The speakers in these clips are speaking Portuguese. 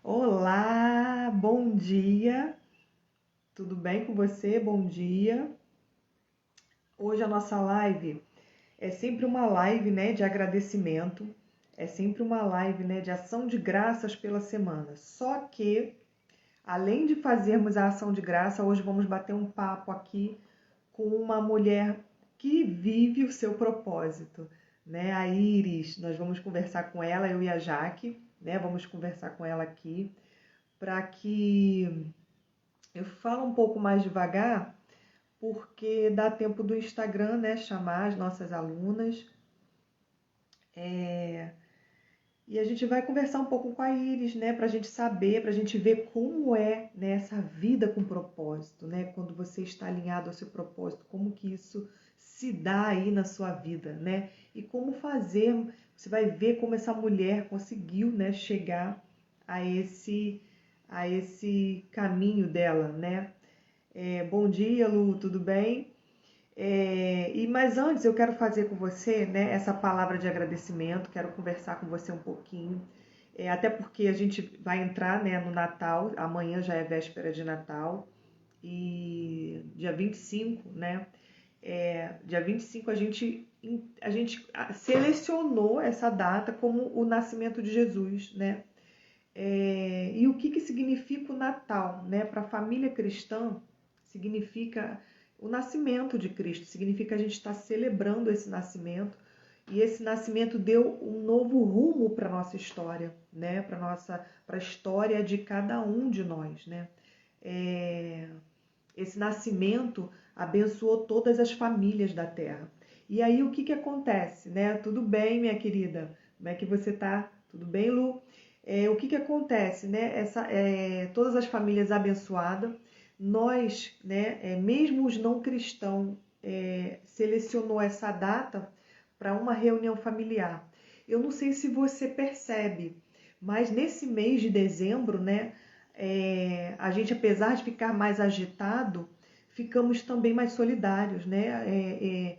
Olá, bom dia. Tudo bem com você? Bom dia. Hoje a nossa live é sempre uma live, né, de agradecimento. É sempre uma live, né, de ação de graças pela semana. Só que, além de fazermos a ação de graça, hoje vamos bater um papo aqui com uma mulher que vive o seu propósito, né? A Iris. Nós vamos conversar com ela, eu e a Jaque, né? Vamos conversar com ela aqui para que eu falo um pouco mais devagar, porque dá tempo do Instagram, né, chamar as nossas alunas. E a gente vai conversar um pouco com a Iris, né, para a gente saber, para a gente ver como é, né, essa vida com propósito, né, quando você está alinhado ao seu propósito, como que isso se dá aí na sua vida, né, e como fazer. Você vai ver como essa mulher conseguiu, né, chegar a esse caminho dela, né. Bom dia, Lu, tudo bem? Mas antes eu quero fazer com você, né, essa palavra de agradecimento, quero conversar com você um pouquinho, até porque a gente vai entrar, né, no Natal, amanhã já é véspera de Natal, e dia 25, né, dia 25 a gente selecionou essa data como o nascimento de Jesus, né? E o que significa o Natal, né? Para a família cristã, significa o nascimento de Cristo, significa a gente estar celebrando esse nascimento, e esse nascimento deu um novo rumo para a nossa história, né? Para a história de cada um de nós, né? É, Esse nascimento abençoou todas as famílias da terra. E aí o que acontece, né? Tudo bem, minha querida? Como é que você tá? Tudo bem, Lu? O que acontece, né? Todas as famílias abençoadas, nós, né? Mesmo os não cristãos, selecionou essa data para uma reunião familiar. Eu não sei se você percebe, mas nesse mês de dezembro, né? A gente, apesar de ficar mais agitado, ficamos também mais solidários, né?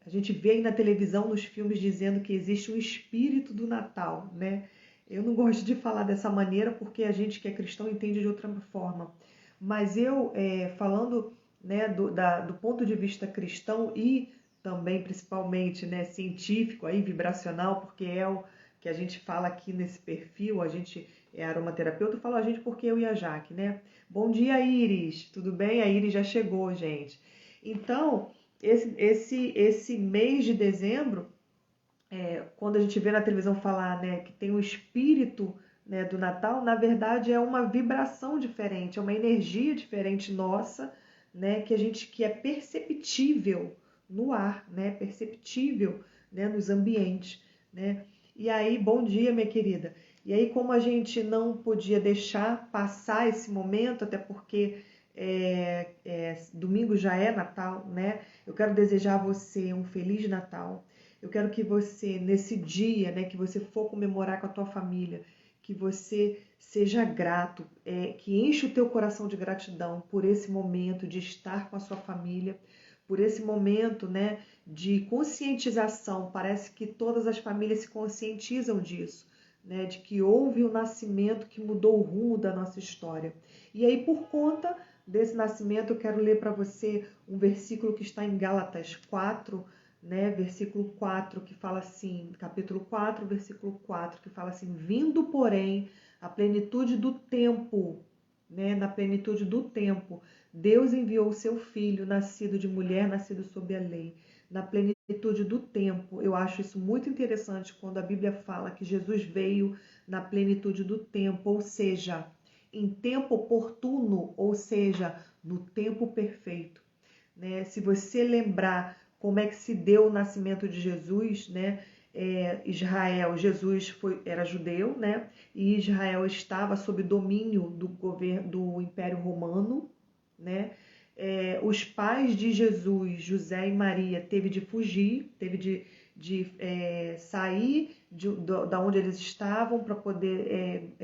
A gente vê aí na televisão, nos filmes, dizendo que existe um espírito do Natal, né? Eu não gosto de falar dessa maneira porque a gente que é cristão entende de outra forma. Mas falando, né, do ponto de vista cristão e também principalmente, né, científico, aí, vibracional, porque é o que a gente fala aqui nesse perfil, a gente é aromaterapeuta, eu falo a gente porque eu e a Jaque, né? Bom dia, Iris, tudo bem? A Iris já chegou, gente. Então, esse mês de dezembro, quando a gente vê na televisão falar, né, que tem o espírito, né, do Natal, na verdade é uma vibração diferente, é uma energia diferente nossa, né, que é perceptível no ar, né, perceptível, né, nos ambientes, né. E aí, bom dia, minha querida. E aí, como a gente não podia deixar passar esse momento, até porque domingo já é Natal, né? Eu quero desejar a você um Feliz Natal. Eu quero que você, nesse dia, né, que você for comemorar com a tua família, que você seja grato, que enche o teu coração de gratidão por esse momento de estar com a sua família, por esse momento, né, de conscientização. Parece que todas as famílias se conscientizam disso, né, de que houve um nascimento que mudou o rumo da nossa história. E aí, por conta desse nascimento, eu quero ler para você um versículo que está em Gálatas 4, né, versículo 4, que fala assim, capítulo 4, versículo 4, que fala assim: vindo, porém, a plenitude do tempo, né, na plenitude do tempo, Deus enviou o seu filho, nascido de mulher, nascido sob a lei. Na plenitude do tempo, eu acho isso muito interessante quando a Bíblia fala que Jesus veio na plenitude do tempo, ou seja, em tempo oportuno, ou seja, no tempo perfeito, né? Se você lembrar como é que se deu o nascimento de Jesus, né? Jesus era judeu, né? E Israel estava sob domínio do governo do Império Romano, né? Os pais de Jesus, José e Maria, teve de fugir, teve de sair da onde eles estavam para poder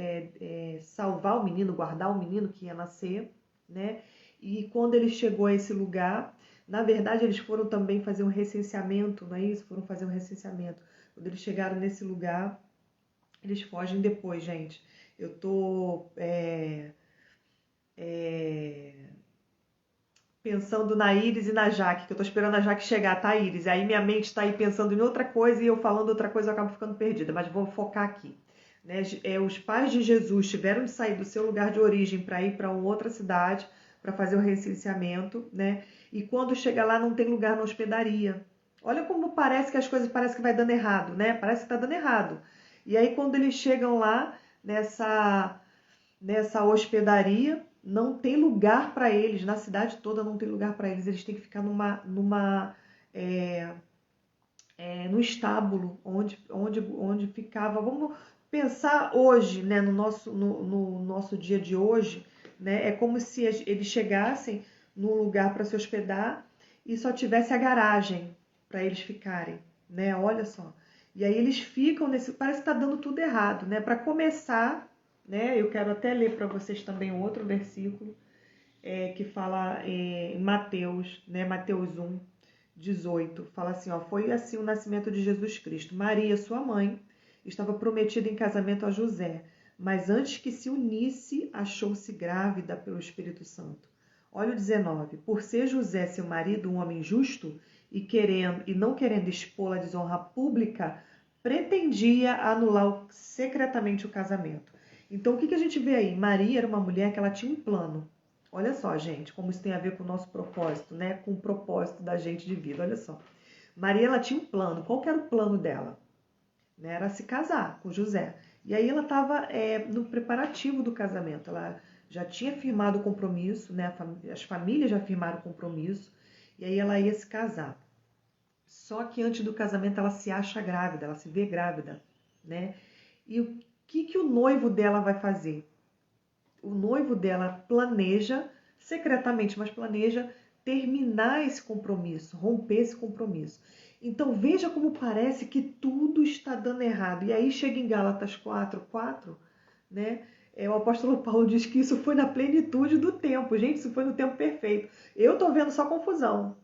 salvar o menino, guardar o menino que ia nascer, né? E quando ele chegou a esse lugar, na verdade eles foram também fazer um recenseamento, não é isso? Foram fazer um recenseamento. Quando eles chegaram nesse lugar, Eles fogem depois, gente. Eu tô pensando na Iris e na Jaque, que eu tô esperando a Jaque chegar, tá, Iris? Aí minha mente tá aí pensando em outra coisa e eu falando outra coisa eu acabo ficando perdida, mas vou focar aqui. Né? Os pais de Jesus tiveram de sair do seu lugar de origem para ir para uma outra cidade para fazer o recenseamento, né? E quando chega lá não tem lugar na hospedaria. Olha como parece que as coisas parece que vai dando errado, né? Parece que tá dando errado. E aí quando eles chegam lá nessa hospedaria, não tem lugar para eles, na cidade toda não tem lugar para eles, eles têm que ficar é, no estábulo onde ficava. Vamos pensar hoje, né, no nosso dia de hoje, né, é como se eles chegassem num lugar para se hospedar e só tivesse a garagem para eles ficarem, né? Olha só. E aí eles ficam nesse, parece que está dando tudo errado, né? Para começar, né? Eu quero até ler para vocês também outro versículo que fala em Mateus, né? Mateus 1:18, fala assim, ó, foi assim o nascimento de Jesus Cristo. Maria, sua mãe, estava prometida em casamento a José, mas antes que se unisse, achou-se grávida pelo Espírito Santo. Olha o 19. Por ser José, seu marido, um homem justo e não querendo expô-la à desonra pública, pretendia anular secretamente o casamento. Então, o que a gente vê aí? Maria era uma mulher que ela tinha um plano. Olha só, gente, como isso tem a ver com o nosso propósito, né? Com o propósito da gente de vida. Olha só. Maria, ela tinha um plano. Qual que era o plano dela? Né? Era se casar com José. E aí ela estava no preparativo do casamento. Ela já tinha firmado o compromisso, né? As famílias já firmaram o compromisso. E aí ela ia se casar. Só que antes do casamento ela se acha grávida, ela se vê grávida, né? E o que o noivo dela vai fazer? O noivo dela planeja, secretamente, mas planeja terminar esse compromisso, romper esse compromisso. Então veja como parece que tudo está dando errado. E aí chega em Gálatas 4:4, né? O apóstolo Paulo diz que isso foi na plenitude do tempo. Gente, isso foi no tempo perfeito. Eu tô vendo só confusão.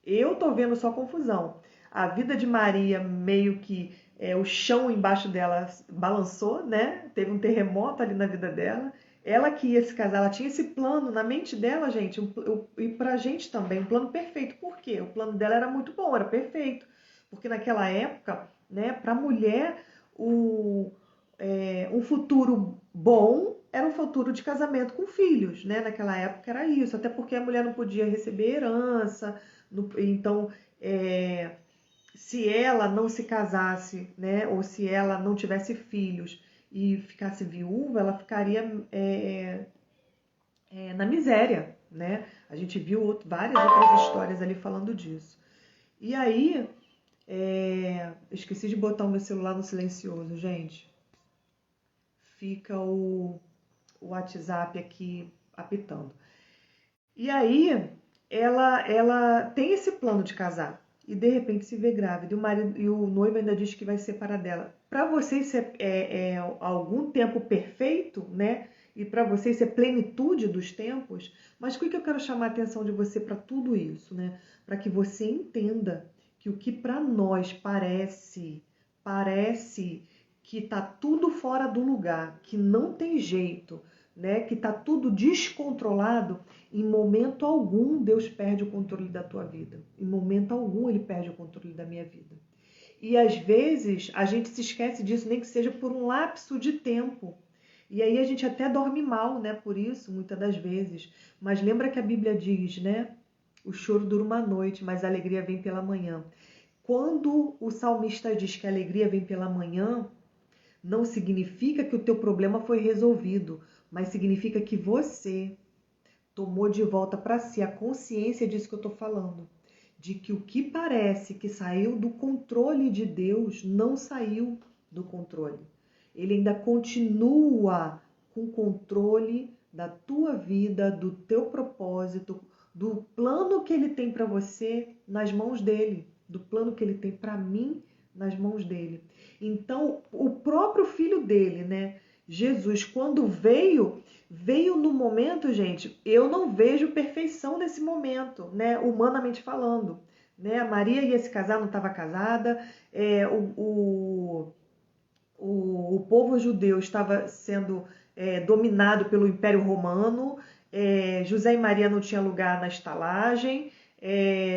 Eu tô vendo só confusão. A vida de Maria meio que o chão embaixo dela balançou, né? Teve um terremoto ali na vida dela. Ela que ia se casar, ela tinha esse plano na mente dela, gente, e pra gente também, um plano perfeito. Por quê? O plano dela era muito bom, era perfeito. Porque naquela época, né, pra mulher, um futuro bom era um futuro de casamento com filhos, né? Naquela época era isso, até porque a mulher não podia receber herança, então, se ela não se casasse, né, ou se ela não tivesse filhos e ficasse viúva, ela ficaria na miséria, né? A gente viu várias outras histórias ali falando disso. E aí, esqueci de botar o meu celular no silencioso, gente. Fica o WhatsApp aqui apitando. E aí, ela tem esse plano de casar e de repente se vê grávida e o noivo ainda diz que vai se separar dela. Para vocês isso é algum tempo perfeito, né? E para vocês isso é plenitude dos tempos. Mas o que eu quero chamar a atenção de você para tudo isso, né? Para que você entenda que o que para nós parece que tá tudo fora do lugar, que não tem jeito, né? Que tá tudo descontrolado, em momento algum Deus perde o controle da tua vida. Em momento algum Ele perde o controle da minha vida. E às vezes a gente se esquece disso, nem que seja por um lapso de tempo. E aí a gente até dorme mal, né? Por isso, muitas das vezes. Mas lembra que a Bíblia diz, né? O choro dura uma noite, mas a alegria vem pela manhã. Quando o salmista diz que a alegria vem pela manhã, não significa que o teu problema foi resolvido, mas significa que você tomou de volta para si a consciência disso que eu estou falando. De que o que parece que saiu do controle de Deus não saiu do controle. Ele ainda continua com controle da tua vida, do teu propósito, do plano que ele tem para você nas mãos dele, do plano que ele tem para mim nas mãos dele. Então, o próprio filho dele, né, Jesus, quando veio no momento, gente, eu não vejo perfeição nesse momento, né, humanamente falando. Né? A Maria ia se casar, não estava casada, o povo judeu estava sendo dominado pelo Império Romano, José e Maria não tinham lugar na estalagem,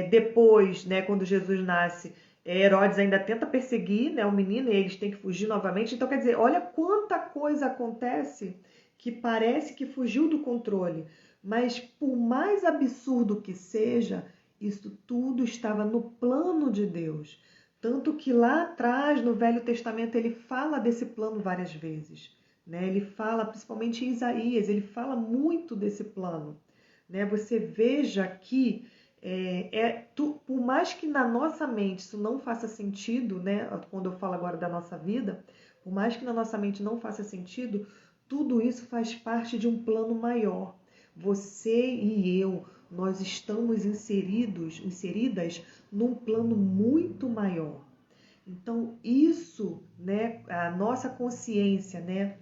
depois, né, quando Jesus nasce, Herodes ainda tenta perseguir, né, o menino e eles têm que fugir novamente. Então, quer dizer, olha quanta coisa acontece que parece que fugiu do controle. Mas por mais absurdo que seja, isso tudo estava no plano de Deus. Tanto que lá atrás, no Velho Testamento, ele fala desse plano várias vezes. Né? Ele fala, principalmente em Isaías, ele fala muito desse plano. Né? Você veja que, por mais que na nossa mente isso não faça sentido, né? Quando eu falo agora da nossa vida, por mais que na nossa mente não faça sentido, tudo isso faz parte de um plano maior. Você e eu, nós estamos inseridas num plano muito maior. Então, isso, né, a nossa consciência, né,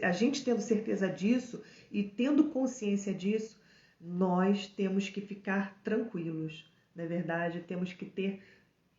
a gente tendo certeza disso e tendo consciência disso, nós temos que ficar tranquilos, na verdade, temos que ter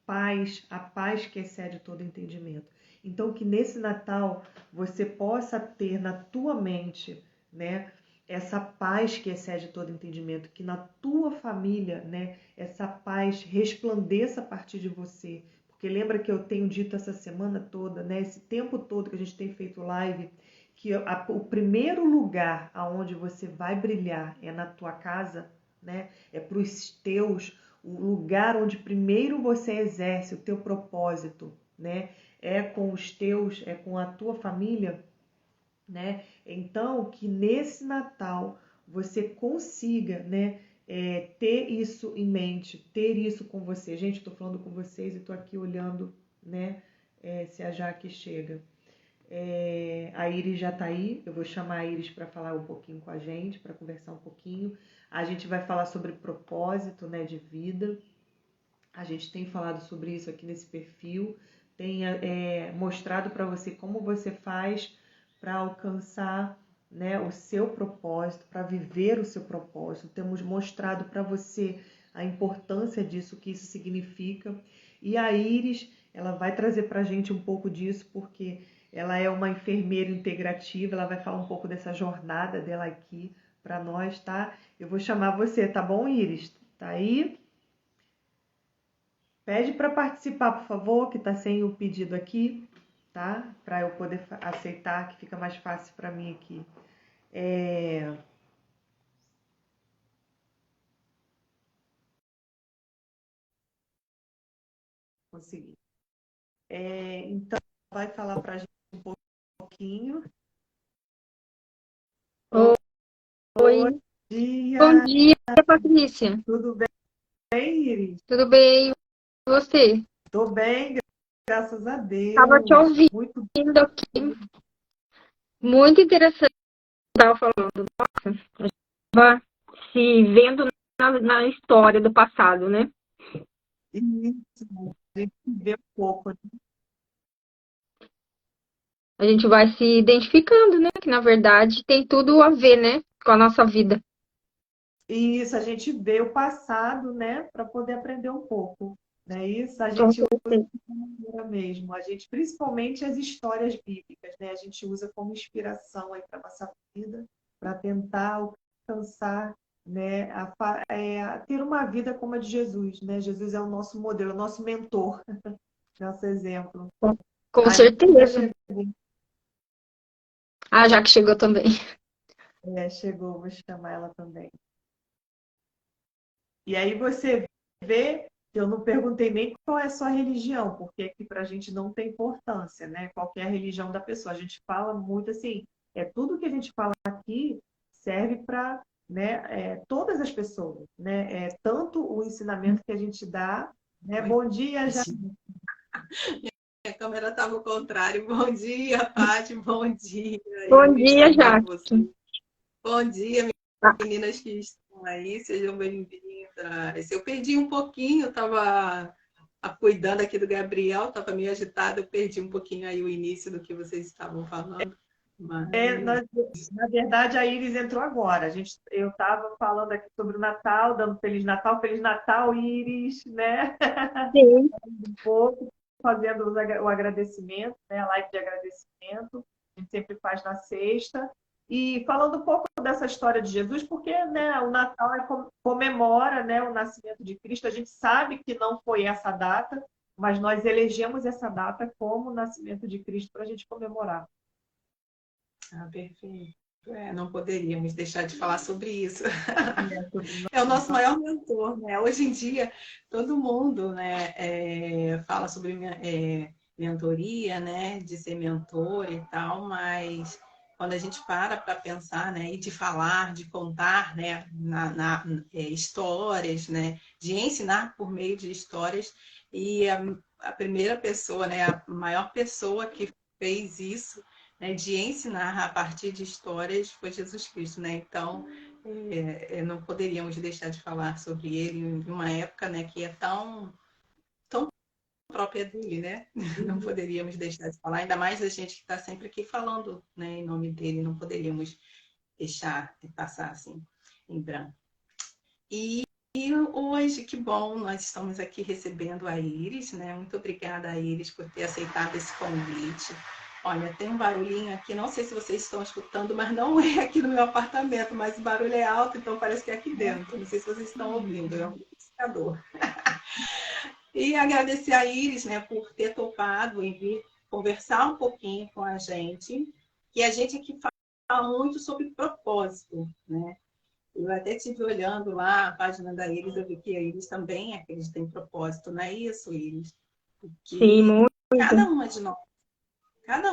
paz, a paz que excede todo entendimento. Então, que nesse Natal você possa ter na tua mente, né, essa paz que excede todo entendimento, que na tua família, né, essa paz resplandeça a partir de você. Porque lembra que eu tenho dito essa semana toda, né, esse tempo todo que a gente tem feito live, que o primeiro lugar aonde você vai brilhar é na tua casa, né, é para os teus, o lugar onde primeiro você exerce o teu propósito, né, é com os teus, é com a tua família, né? Então, que nesse Natal você consiga, né, ter isso em mente, ter isso com você. Gente, estou falando com vocês e estou aqui olhando, né, se a Jaque chega. A Iris já está aí, eu vou chamar a Iris para falar um pouquinho com a gente, para conversar um pouquinho. A gente vai falar sobre propósito, né, de vida. A gente tem falado sobre isso aqui nesse perfil, tem mostrado para você como você faz para alcançar, né, o seu propósito, para viver o seu propósito. Temos mostrado para você a importância disso, o que isso significa. E a Iris, ela vai trazer para a gente um pouco disso, porque ela é uma enfermeira integrativa, ela vai falar um pouco dessa jornada dela aqui para nós, tá? Eu vou chamar você, tá bom, Iris? Tá aí? Pede para participar, por favor, que está sem o pedido aqui, tá? Para eu poder aceitar, que fica mais fácil para mim aqui. Consegui. Então, vai falar para a gente um pouquinho. Oi, Bom bom dia, dia, Patrícia. tudo bem, Iris? Tudo bem? E você? Tô bem, graças a Estava te Deus. ouvindo Muito aqui. Muito interessante o que você estava falando. Nossa, estava se vendo na história do passado, né? isso. A gente vê um pouco. A gente vai se identificando, né? Que na verdade tem tudo a ver, né? Com a nossa vida. Isso, a gente vê o passado, né, para poder aprender um pouco. Não é isso? A Com gente certeza. maneira mesmo. A gente, principalmente as histórias bíblicas, né? A gente usa como inspiração aí para nossa vida, para tentar alcançar, né? A ter uma vida como a de Jesus, né? Jesus é o nosso modelo, o nosso mentor, nosso exemplo. Com A gente já certeza. chegou, Ah, já que chegou também. chegou, vou chamar ela também. E aí você vê, eu não perguntei nem qual é a sua religião, porque aqui para a gente não tem importância, né? Qual que é a religião da pessoa. A gente fala muito assim, tudo que a gente fala aqui serve para, né, todas as pessoas, né? Tanto o ensinamento que a gente dá, né? Bom dia, já. A câmera estava ao contrário. Bom dia, Paty, bom dia, Bom Iris, dia, tudo bem com Jaque. você? Bom dia, Ah, meninas que estão aí, sejam bem-vindas. Eu perdi um pouquinho, estava cuidando aqui do Gabriel, estava meio agitada, eu perdi um pouquinho aí o início do que vocês estavam falando. Mas... Na verdade, a Iris entrou agora. Eu estava falando aqui sobre o Natal, dando Feliz Natal, Iris, né? sim. Um pouco. fazendo o agradecimento, né? A live de agradecimento, a gente sempre faz na sexta. E falando um pouco dessa história de Jesus, porque, né, o Natal comemora, né, o nascimento de Cristo. A gente sabe que não foi essa data, mas nós elegemos essa data como o nascimento de Cristo para a gente comemorar. Ah, perfeito. Não poderíamos deixar de falar sobre isso. É o nosso maior mentor, né? Hoje em dia, todo mundo, né, fala sobre mentoria, né, de ser mentor e tal, mas quando a gente para pensar, né, e de falar, de contar, né, histórias, né, de ensinar por meio de histórias, e a primeira pessoa, né, a maior pessoa que fez isso, né, de ensinar a partir de histórias foi Jesus Cristo, né? Então, não poderíamos deixar de falar sobre ele em uma época, né, que é tão própria dele, né? Não poderíamos deixar de falar, ainda mais a gente que está sempre aqui falando, né, em nome dele, não poderíamos deixar de passar assim em branco. E hoje, que bom, nós estamos aqui recebendo a Iris, né? Muito obrigada a Iris por ter aceitado esse convite. Olha, tem um barulhinho aqui, não sei se vocês estão escutando, mas não é aqui no meu apartamento, mas o barulho é alto, então parece que é aqui dentro. Não sei se vocês estão ouvindo, é um liquidificador. E agradecer a Iris, né, por ter topado em vir conversar um pouquinho com a gente. E a gente aqui fala muito sobre propósito, né? Eu até estive olhando lá a página da Iris, eu vi que a Iris também acredita em propósito, não é isso, Iris? Porque Sim, muito. Cada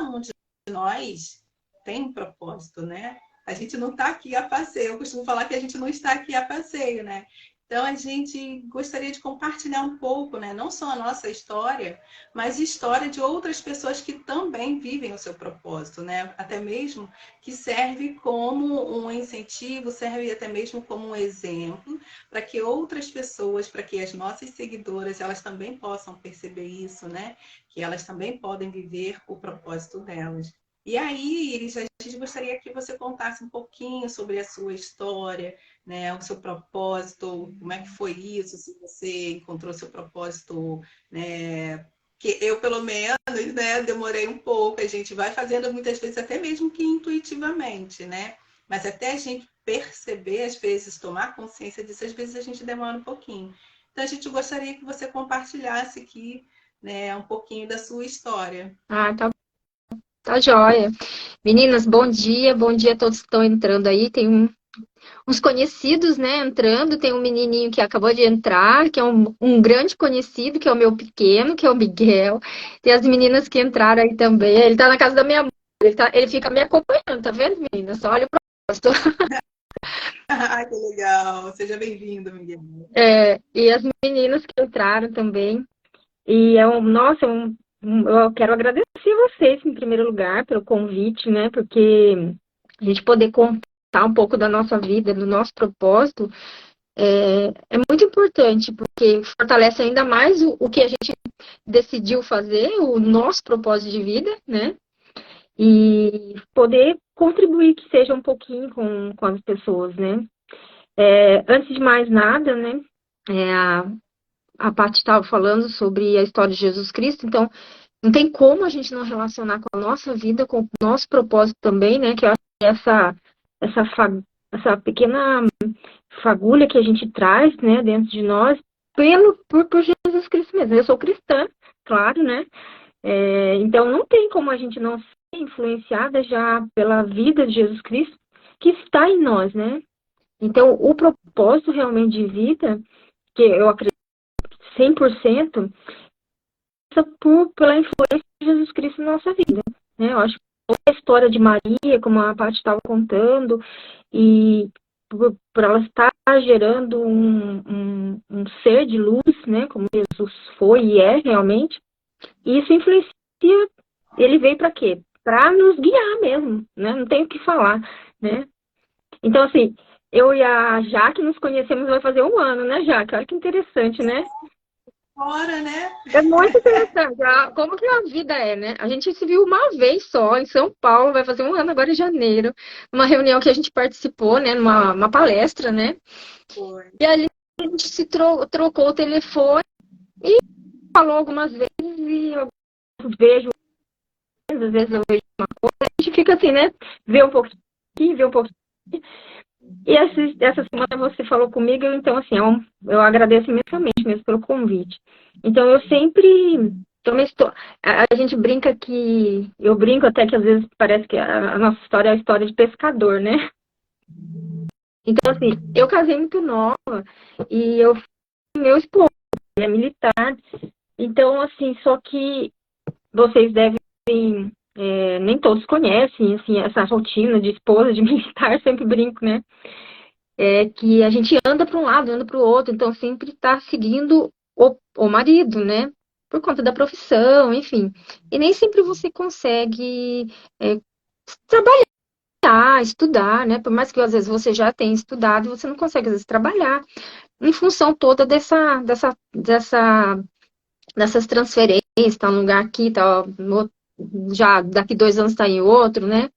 um de nós tem um propósito, né? A gente não está aqui a passeio. Eu costumo falar que a gente não está aqui a passeio, né? Então, a gente gostaria de compartilhar um pouco, né? Não só a nossa história, mas a história de outras pessoas que também vivem o seu propósito, né? Até mesmo que serve como um incentivo, serve até mesmo como um exemplo para que outras pessoas, para que as nossas seguidoras, elas também possam perceber isso, né? Que elas também podem viver o propósito delas. E aí, Iris, a gente gostaria que você contasse um pouquinho sobre a sua história, né, o seu propósito, como é que foi isso, se você encontrou seu propósito, né, que eu, pelo menos, né, demorei um pouco, a gente vai fazendo muitas vezes até mesmo que intuitivamente, né, mas até a gente perceber, às vezes, tomar consciência disso, às vezes a gente demora um pouquinho. Então, a gente gostaria que você compartilhasse aqui, né, um pouquinho da sua história. Ah, tá joia. Meninas, bom dia a todos que estão entrando aí. Tem uns conhecidos, né, entrando. Tem um menininho que acabou de entrar, que é um grande conhecido, que é o meu pequeno, que é o Miguel. Tem as meninas que entraram aí também. Ele tá na casa da minha mãe, ele fica me acompanhando, tá vendo, meninas? Só olha o propósito. Ai, que legal! Seja bem-vindo, Miguel. E as meninas que entraram também. E nossa, eu quero agradecer vocês, em primeiro lugar, pelo convite, né? Porque a gente poder contar um pouco da nossa vida, do nosso propósito, é muito importante, porque fortalece ainda mais o que a gente decidiu fazer, o nosso propósito de vida, né? E poder contribuir que seja um pouquinho com as pessoas, né? Antes de mais nada, né? A Paty estava falando sobre a história de Jesus Cristo, então não tem como a gente não relacionar com a nossa vida, com o nosso propósito também, né? Que eu acho que essa pequena fagulha que a gente traz, né, dentro de nós, por Jesus Cristo mesmo. Eu sou cristã, claro, né? Então não tem como a gente não ser influenciada já pela vida de Jesus Cristo que está em nós, né? Então o propósito realmente de vida, que eu acredito 100%, pela influência de Jesus Cristo na nossa vida, né? Eu acho que a história de Maria, como a Paty estava contando, e por ela estar gerando um ser de luz, né? Como Jesus foi e é realmente, e isso influencia. Ele veio para quê? Para nos guiar mesmo, né? Não tem o que falar, né? Então, assim, eu e a Jaque nos conhecemos, vai fazer 1 ano, né, Jaque? Olha que interessante, né? Fora, né? É muito interessante. Como que a vida é, né? A gente se viu uma vez só em São Paulo, vai fazer 1 ano agora em janeiro, numa reunião que a gente participou, né? Numa palestra, né? Foi. E ali a gente se trocou o telefone e falou algumas vezes e eu vejo, às vezes eu vejo uma coisa, a gente fica assim, né? Vê um pouco aqui, vê um pouco aqui. E essa semana você falou comigo, então, assim, eu agradeço imensamente mesmo pelo convite. Então, eu sempre também estou. A gente brinca que. Eu brinco até que às vezes parece que a nossa história é a história de pescador, né? Então, assim, eu casei muito nova e eu meu esposo é militar. Então, assim, só que vocês devem. Nem todos conhecem, assim, essa rotina de esposa, de militar, sempre brinco, né? Que a gente anda para um lado, anda para o outro, então sempre está seguindo o marido, né? Por conta da profissão, enfim. E nem sempre você consegue trabalhar, estudar, né? Por mais que às vezes você já tenha estudado, você não consegue, às vezes, trabalhar em função toda dessas transferências, tá num lugar aqui, tá já daqui 2 anos está em outro, né?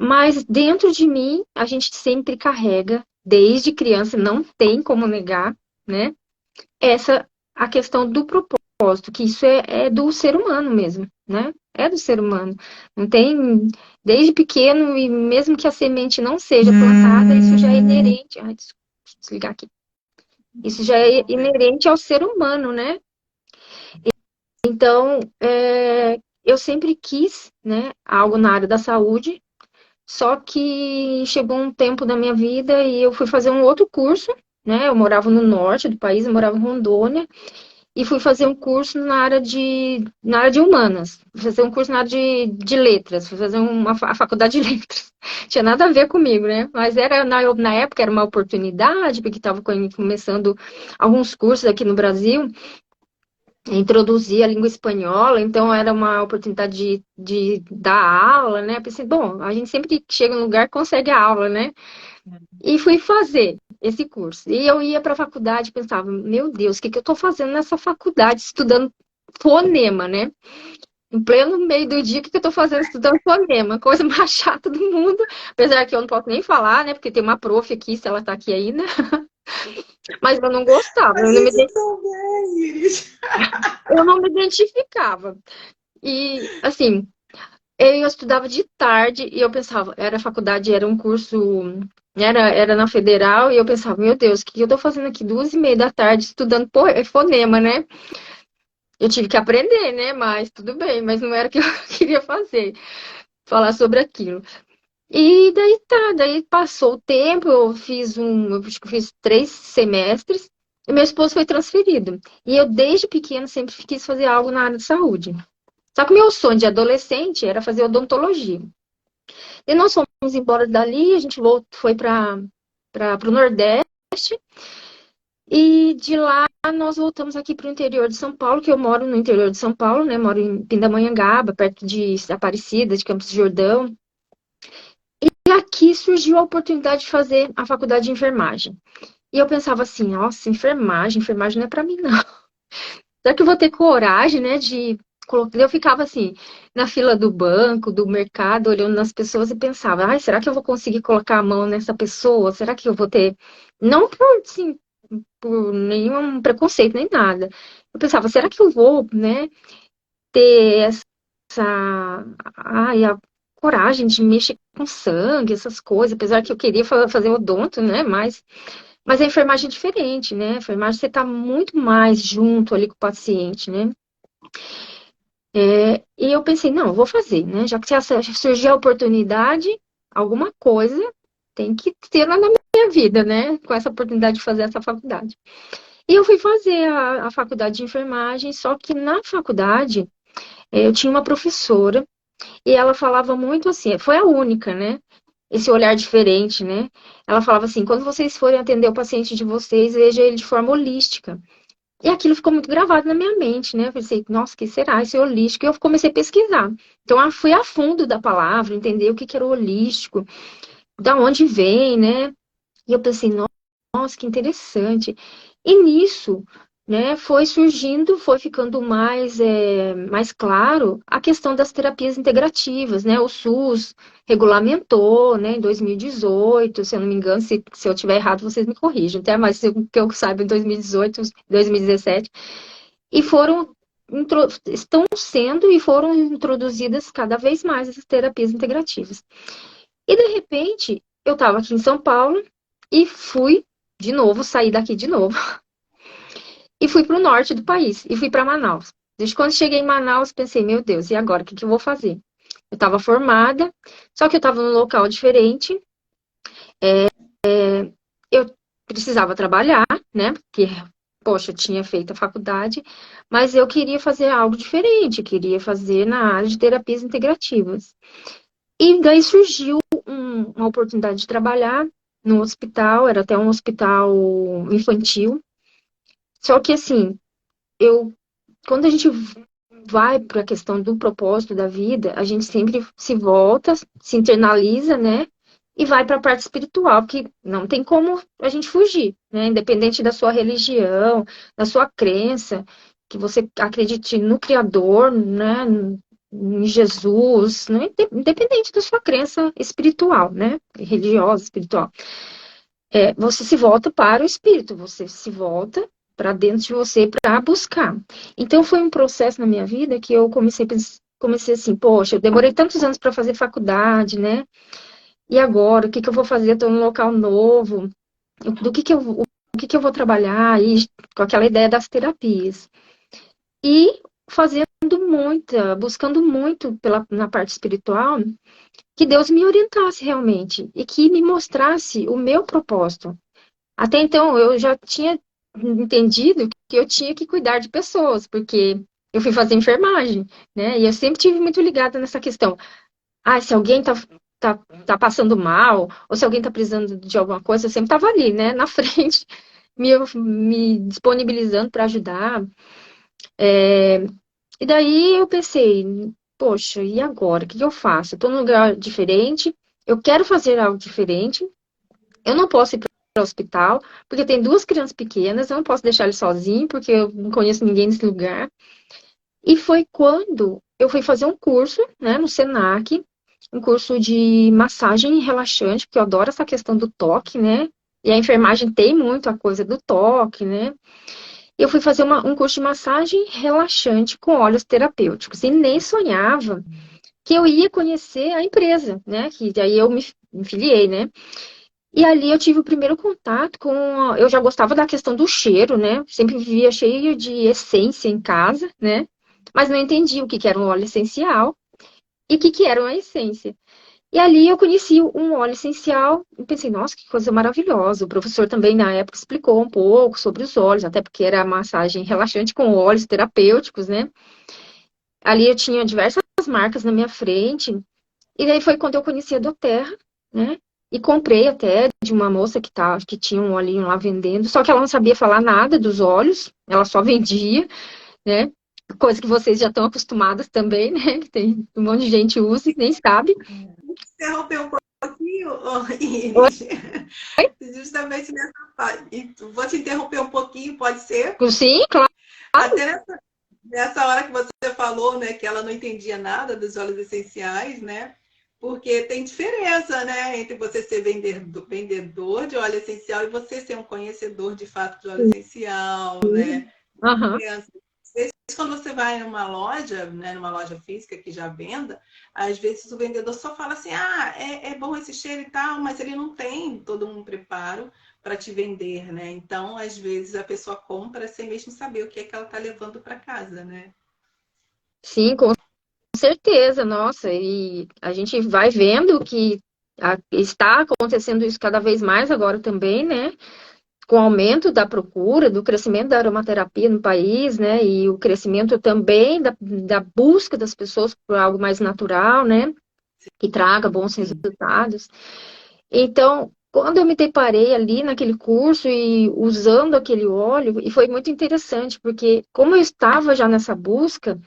Mas dentro de mim, a gente sempre carrega, desde criança, não tem como negar, né? A questão do propósito, que isso é do ser humano mesmo, né? É do ser humano. Não tem, desde pequeno, e mesmo que a semente não seja plantada, isso já é inerente. Ai, desligar aqui. Isso já é inerente ao ser humano, né? Então, eu sempre quis, né, algo na área da saúde. Só que chegou um tempo da minha vida e eu fui fazer um outro curso, né? Eu morava no norte do país, eu morava em Rondônia, e fui fazer um curso na área de humanas. Fui fazer um curso na área de letras, fui fazer a faculdade de letras. Tinha nada a ver comigo, né? Mas na época era uma oportunidade, porque estava começando alguns cursos aqui no Brasil, introduzir a língua espanhola, então era uma oportunidade de dar aula, né? Pensei, bom, a gente sempre que chega em um lugar consegue a aula, né? E fui fazer esse curso. E eu ia para a faculdade e pensava, meu Deus, o que eu estou fazendo nessa faculdade estudando fonema, né? Em pleno meio do dia, o que eu estou fazendo estudando fonema? Coisa mais chata do mundo. Apesar que eu não posso nem falar, né? Porque tem uma prof aqui, se ela está aqui ainda. Mas eu não gostava. A gente também, Iris. Eu não me identificava. E, assim, eu estudava de tarde e eu pensava, era faculdade, era um curso, era na federal, e eu pensava, meu Deus, o que eu tô fazendo aqui 2h30 da tarde estudando fonema, né? Eu tive que aprender, né? Mas tudo bem, mas não era o que eu queria fazer, falar sobre aquilo. E daí tá, daí passou o tempo, eu acho que eu fiz 3 semestres, e meu esposo foi transferido. E eu, desde pequena, sempre quis fazer algo na área de saúde. Só que o meu sonho de adolescente era fazer odontologia. E nós fomos embora dali, a gente foi para o Nordeste. E de lá nós voltamos aqui para o interior de São Paulo, que eu moro no interior de São Paulo, né? Moro em Pindamonhangaba, perto de Aparecida, de Campos do Jordão. E aqui surgiu a oportunidade de fazer a faculdade de enfermagem. E eu pensava assim, nossa, enfermagem não é para mim, não. Será que eu vou ter coragem, né, de colocar? Eu ficava assim, na fila do banco, do mercado, olhando nas pessoas e pensava, ai, será que eu vou conseguir colocar a mão nessa pessoa? Será que eu vou ter. Não por, assim, por nenhum preconceito, nem nada. Eu pensava, será que eu vou, né, ter ai, a coragem de mexer com sangue, essas coisas, apesar que eu queria fazer odonto, né, mas a enfermagem é diferente, né? A enfermagem você está muito mais junto ali com o paciente, né? E eu pensei, não, eu vou fazer, né? Já que surgiu a oportunidade, alguma coisa tem que ter lá na minha vida, né? Com essa oportunidade de fazer essa faculdade. E eu fui fazer a faculdade de enfermagem, só que na faculdade eu tinha uma professora e ela falava muito assim, foi a única, né? Esse olhar diferente, né? Ela falava assim, quando vocês forem atender o paciente de vocês, veja ele de forma holística. E aquilo ficou muito gravado na minha mente, né? Eu pensei, nossa, o que será esse holístico? E eu comecei a pesquisar. Então, eu fui a fundo da palavra, entender o que era o holístico, da onde vem, né? E eu pensei, nossa, que interessante. E nisso, né, foi surgindo, foi ficando mais claro a questão das terapias integrativas, né? O SUS regulamentou, né, em 2018, se eu não me engano, se eu estiver errado, vocês me corrijam, até mais que eu saiba, em 2018, 2017. e estão sendo e foram introduzidas cada vez mais essas terapias integrativas. E de repente, eu estava aqui em São Paulo e fui de novo, saí daqui de novo, e fui para o norte do país, e fui para Manaus. Desde quando cheguei em Manaus, pensei, meu Deus, e agora? O que eu vou fazer? Eu estava formada, só que eu estava num local diferente, eu precisava trabalhar, né? Porque, poxa, eu tinha feito a faculdade, mas eu queria fazer algo diferente, queria fazer na área de terapias integrativas. E daí surgiu uma oportunidade de trabalhar no hospital, era até um hospital infantil. Só que, assim, quando a gente vai para a questão do propósito da vida, a gente sempre se volta, se internaliza, né? E vai para a parte espiritual, que não tem como a gente fugir, né? Independente da sua religião, da sua crença, que você acredite no Criador, né? Em Jesus, né? Independente da sua crença espiritual, né? Religiosa, espiritual. Você se volta para o espírito, você se volta para dentro de você para buscar. Então foi um processo na minha vida que eu comecei assim, poxa, eu demorei tantos anos para fazer faculdade, né? E agora, o que que eu vou fazer? Estou num local novo, o que que eu vou trabalhar? E com aquela ideia das terapias. E fazendo buscando muito na parte espiritual, que Deus me orientasse realmente e que me mostrasse o meu propósito. Até então, eu já tinha entendido que eu tinha que cuidar de pessoas, porque eu fui fazer enfermagem, né? E eu sempre tive muito ligada nessa questão. Ah, se alguém tá passando mal, ou se alguém tá precisando de alguma coisa, eu sempre estava ali, né? Na frente, me disponibilizando para ajudar. E daí eu pensei, poxa, e agora? O que eu faço? Eu tô num lugar diferente, eu quero fazer algo diferente, eu não posso ir para o hospital, porque tem duas crianças pequenas, eu não posso deixar ele sozinho, porque eu não conheço ninguém nesse lugar. E foi quando eu fui fazer um curso, né, no Senac, um curso de massagem relaxante, porque eu adoro essa questão do toque, né? E a enfermagem tem muito a coisa do toque, né? Eu fui fazer um curso de massagem relaxante com óleos terapêuticos e nem sonhava que eu ia conhecer a empresa, né? Que daí eu me filiei, né? E ali eu tive o primeiro contato com. Eu já gostava da questão do cheiro, né? Sempre vivia cheio de essência em casa, né? Mas não entendia o que que era um óleo essencial e o que que era uma essência. E ali eu conheci um óleo essencial e pensei, nossa, que coisa maravilhosa. O professor também, na época, explicou um pouco sobre os óleos, até porque era massagem relaxante com óleos terapêuticos, né? Ali eu tinha diversas marcas na minha frente. E daí foi quando eu conheci a doTERRA, né? E comprei até de uma moça que tinha um olhinho lá vendendo, só que ela não sabia falar nada dos óleos, ela só vendia, né? Coisa que vocês já estão acostumadas também, né? Que tem um monte de gente usa e nem sabe. Interromper um pouquinho, Iris, justamente nessa parte. Vou te interromper um pouquinho, pode ser? Sim, claro. Até nessa hora que você falou, né, que ela não entendia nada dos óleos essenciais, né? Porque tem diferença, né, entre você ser vendedor de óleo essencial e você ser um conhecedor de fato de óleo essencial, né? Uhum. Às vezes, quando você vai numa loja, né, numa loja física que já venda, às vezes o vendedor só fala assim, é bom esse cheiro e tal, mas ele não tem todo um preparo para te vender, né? Então, às vezes, a pessoa compra sem mesmo saber o que é que ela está levando para casa, né? Sim, com certeza, nossa. E a gente vai vendo que está acontecendo isso cada vez mais agora também, né? Com o aumento da procura, do crescimento da aromaterapia no país, né? E o crescimento também da busca das pessoas por algo mais natural, né? Que traga bons Sim. resultados. Então, quando eu me deparei ali naquele curso e usando aquele óleo, e foi muito interessante, porque como eu estava já nessa busca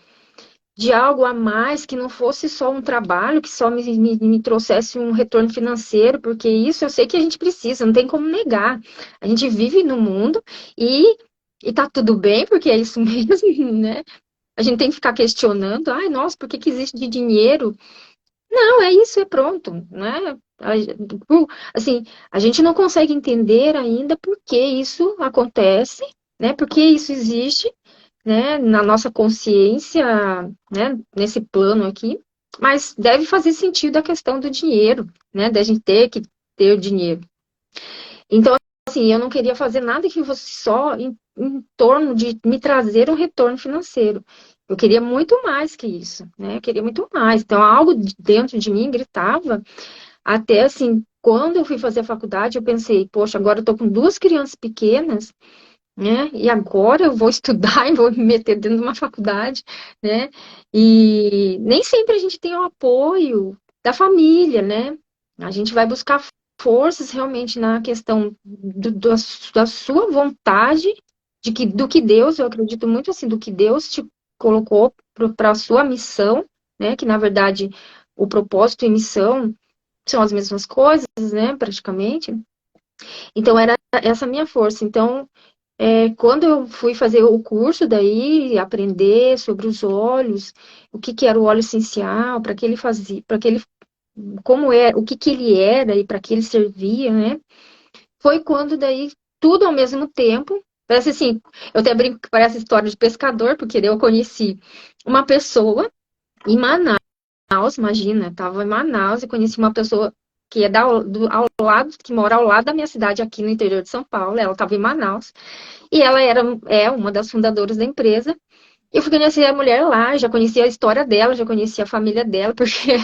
de algo a mais, que não fosse só um trabalho, que só me trouxesse um retorno financeiro, porque isso eu sei que a gente precisa, não tem como negar. A gente vive no mundo e tá tudo bem, porque é isso mesmo, né? A gente tem que ficar questionando, ai, nossa, por que que existe de dinheiro? Não, é isso, é pronto, né? Assim, a gente não consegue entender ainda por que isso acontece, né? Por que isso existe, né, na nossa consciência, né, nesse plano aqui, mas deve fazer sentido a questão do dinheiro, né, da gente ter que ter o dinheiro. Então, assim, eu não queria fazer nada que fosse só em torno de me trazer um retorno financeiro. Eu queria muito mais que isso, né? Eu queria muito mais. Então, algo dentro de mim gritava, até assim, quando eu fui fazer a faculdade, eu pensei, poxa, agora eu tô com duas crianças pequenas, né? E agora eu vou estudar e vou me meter dentro de uma faculdade, né? E nem sempre a gente tem o apoio da família, né? A gente vai buscar forças realmente na questão da sua vontade, do que Deus, eu acredito muito assim, do que Deus te colocou para a sua missão, né? Que na verdade o propósito e missão são as mesmas coisas, né? Praticamente. Então era essa minha força. Então quando eu fui fazer o curso daí, aprender sobre os óleos, o que que era o óleo essencial, para que ele fazia, para que ele, como é, o que que ele era e para que ele servia, né? Foi quando daí tudo ao mesmo tempo, parece assim, eu até brinco que parece história de pescador, porque daí eu conheci uma pessoa em Manaus, imagina, estava em Manaus e conheci uma pessoa que é ao lado, que mora ao lado da minha cidade aqui no interior de São Paulo, ela estava em Manaus. E ela é uma das fundadoras da empresa. Eu fui conhecer a mulher lá, já conhecia a história dela, já conhecia a família dela, porque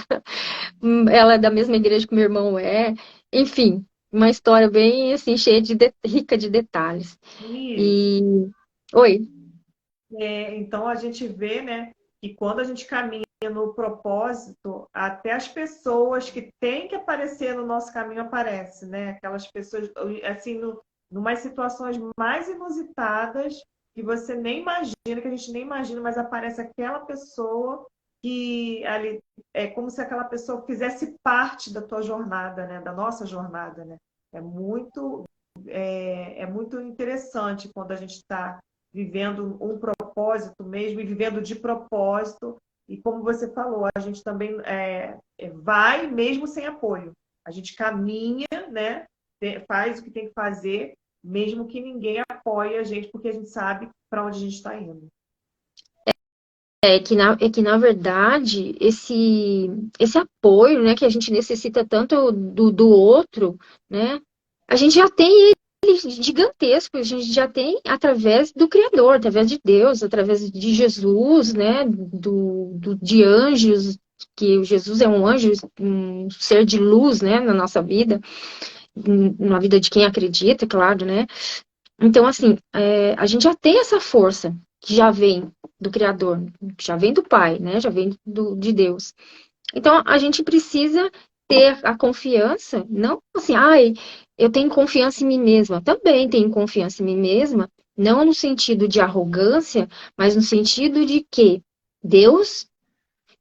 ela é da mesma igreja que meu irmão é. Enfim, uma história bem assim, cheia rica de detalhes. Isso. E oi. Então a gente vê, né, que quando a gente caminha no propósito, até as pessoas que têm que aparecer no nosso caminho aparecem, né? Aquelas pessoas, assim, numas situações mais inusitadas que você nem imagina, que a gente nem imagina, mas aparece aquela pessoa que ali é como se aquela pessoa fizesse parte da tua jornada, né? Da nossa jornada, né? É muito, é muito interessante quando a gente está vivendo um propósito mesmo e vivendo de propósito. E como você falou, a gente também vai mesmo sem apoio. A gente caminha, né? Faz o que tem que fazer, mesmo que ninguém apoie a gente, porque a gente sabe para onde a gente está indo. É que na verdade, esse apoio, né, que a gente necessita tanto do outro, né, a gente já tem ele gigantesco, a gente já tem através do Criador, através de Deus, através de Jesus, né, de anjos, que Jesus é um anjo, um ser de luz, né, na nossa vida, na vida de quem acredita, claro, né. Então, assim, a gente já tem essa força que já vem do Criador, já vem do Pai, né? Já vem de Deus. Então, a gente precisa ter a confiança, não assim, ai, eu tenho confiança em mim mesma. Também tenho confiança em mim mesma, não no sentido de arrogância, mas no sentido de que Deus,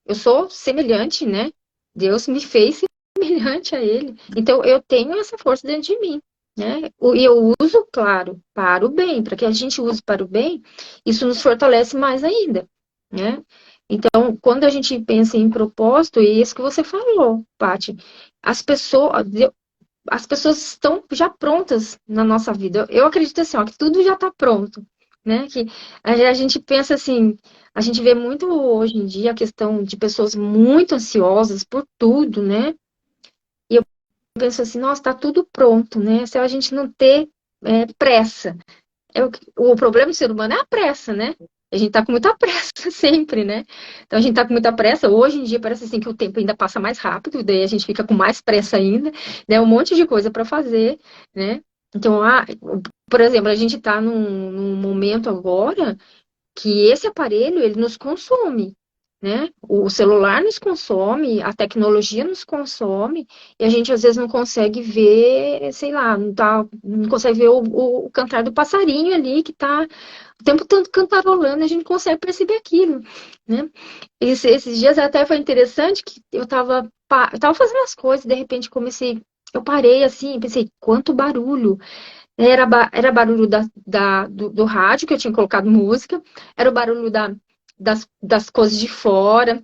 eu sou semelhante, né? Deus me fez semelhante a Ele. Então, eu tenho essa força dentro de mim, né? E eu uso, claro, para o bem. Para que a gente use para o bem, isso nos fortalece mais ainda, né? Então, quando a gente pensa em propósito, e isso que você falou, Paty, as pessoas, as pessoas estão já prontas na nossa vida. Eu acredito assim, ó, que tudo já está pronto, né? Que a gente pensa assim, a gente vê muito hoje em dia a questão de pessoas muito ansiosas por tudo, né? E eu penso assim, nossa, está tudo pronto, né? Se a gente não ter pressa. O problema do ser humano é a pressa, né? A gente tá com muita pressa sempre, né? Então a gente tá com muita pressa. Hoje em dia parece assim que o tempo ainda passa mais rápido, daí a gente fica com mais pressa ainda, né? Um monte de coisa para fazer, né? Então, por exemplo, a gente tá num momento agora que esse aparelho ele nos consome, né? O celular nos consome, a tecnologia nos consome, e a gente às vezes não consegue ver, sei lá, não consegue ver o cantar do passarinho ali que está o tempo todo cantarolando, a gente consegue perceber aquilo, né? Esses dias até foi interessante que eu tava fazendo as coisas, de repente eu parei assim, pensei, quanto barulho. Era barulho do rádio, que eu tinha colocado música, era o barulho das coisas de fora,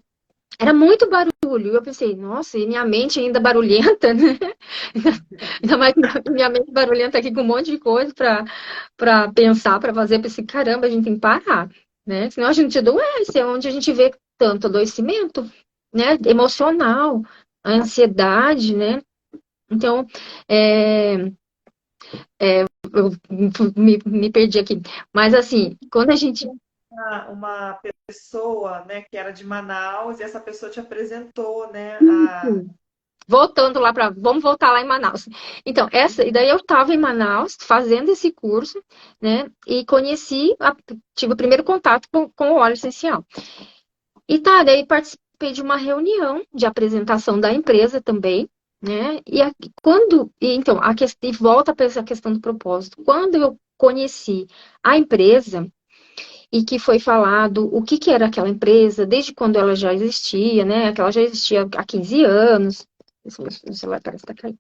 era muito barulho. Eu pensei, nossa, e minha mente ainda barulhenta, né? Ainda mais minha mente barulhenta aqui com um monte de coisa para pensar, para fazer. Eu pensei, caramba, a gente tem que parar. né? Senão a gente adoece, é onde a gente vê tanto adoecimento, né? Emocional, a ansiedade, né? Então, é, eu me perdi aqui. Mas assim, quando a gente. Uma pessoa, né, que era de Manaus e essa pessoa te apresentou, né, Voltando lá para. Vamos voltar lá em Manaus. Então, e daí eu estava em Manaus fazendo esse curso, né? E tive o primeiro contato com o óleo essencial. E tá, daí participei de uma reunião de apresentação da empresa também, né? Então, e volta para essa questão do propósito. Quando eu conheci a empresa e que foi falado o que era aquela empresa, desde quando ela já existia, né? Que ela já existia há 15 anos. O celular parece que tá caindo.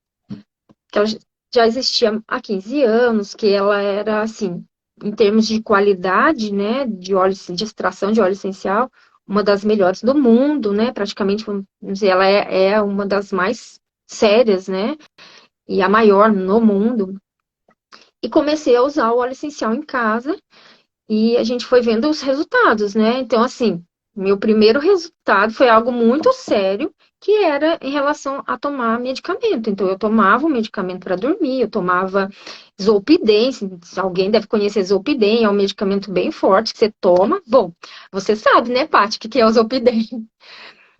Que ela já existia há 15 anos, que ela era, assim, em termos de qualidade, né, de óleo, de extração de óleo essencial, uma das melhores do mundo, né, praticamente, vamos dizer, ela é uma das mais sérias, né, e a maior no mundo. E comecei a usar o óleo essencial em casa, e a gente foi vendo os resultados, né? Então, assim, meu primeiro resultado foi algo muito sério, que era em relação a tomar medicamento. Então, eu tomava um medicamento para dormir, eu tomava Zolpidem, se alguém deve conhecer Zolpidem, é um medicamento bem forte que você toma. Bom, você sabe, né, Paty, o que é o Zolpidem?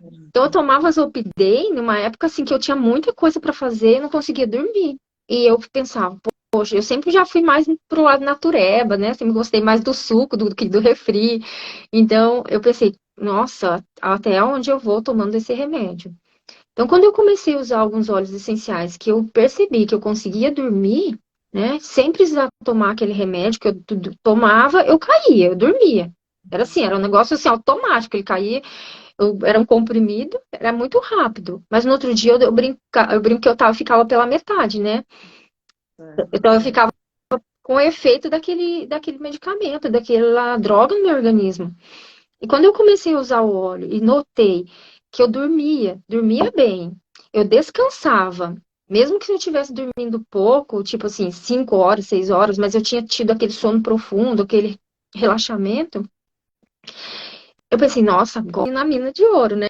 Então, eu tomava Zolpidem numa época, assim, que eu tinha muita coisa para fazer e não conseguia dormir. E eu pensava, poxa, eu sempre já fui mais pro lado natureba, né? Sempre gostei mais do suco do que do refri. Então, eu pensei, nossa, até onde eu vou tomando esse remédio? Então, quando eu comecei a usar alguns óleos essenciais, que eu percebi que eu conseguia dormir, né? Sem precisar tomar aquele remédio que eu tomava, eu caía, eu dormia. Era assim, era um negócio assim, automático, ele caía, era um comprimido, era muito rápido. Mas no outro dia eu brinco que ficava pela metade, né? Então eu ficava com o efeito daquele medicamento, daquela droga no meu organismo. E quando eu comecei a usar o óleo e notei que eu dormia bem, eu descansava, mesmo que eu estivesse dormindo pouco, tipo assim, 5 horas, 6 horas, mas eu tinha tido aquele sono profundo, aquele relaxamento, eu pensei, nossa, agora eu tô na mina de ouro, né?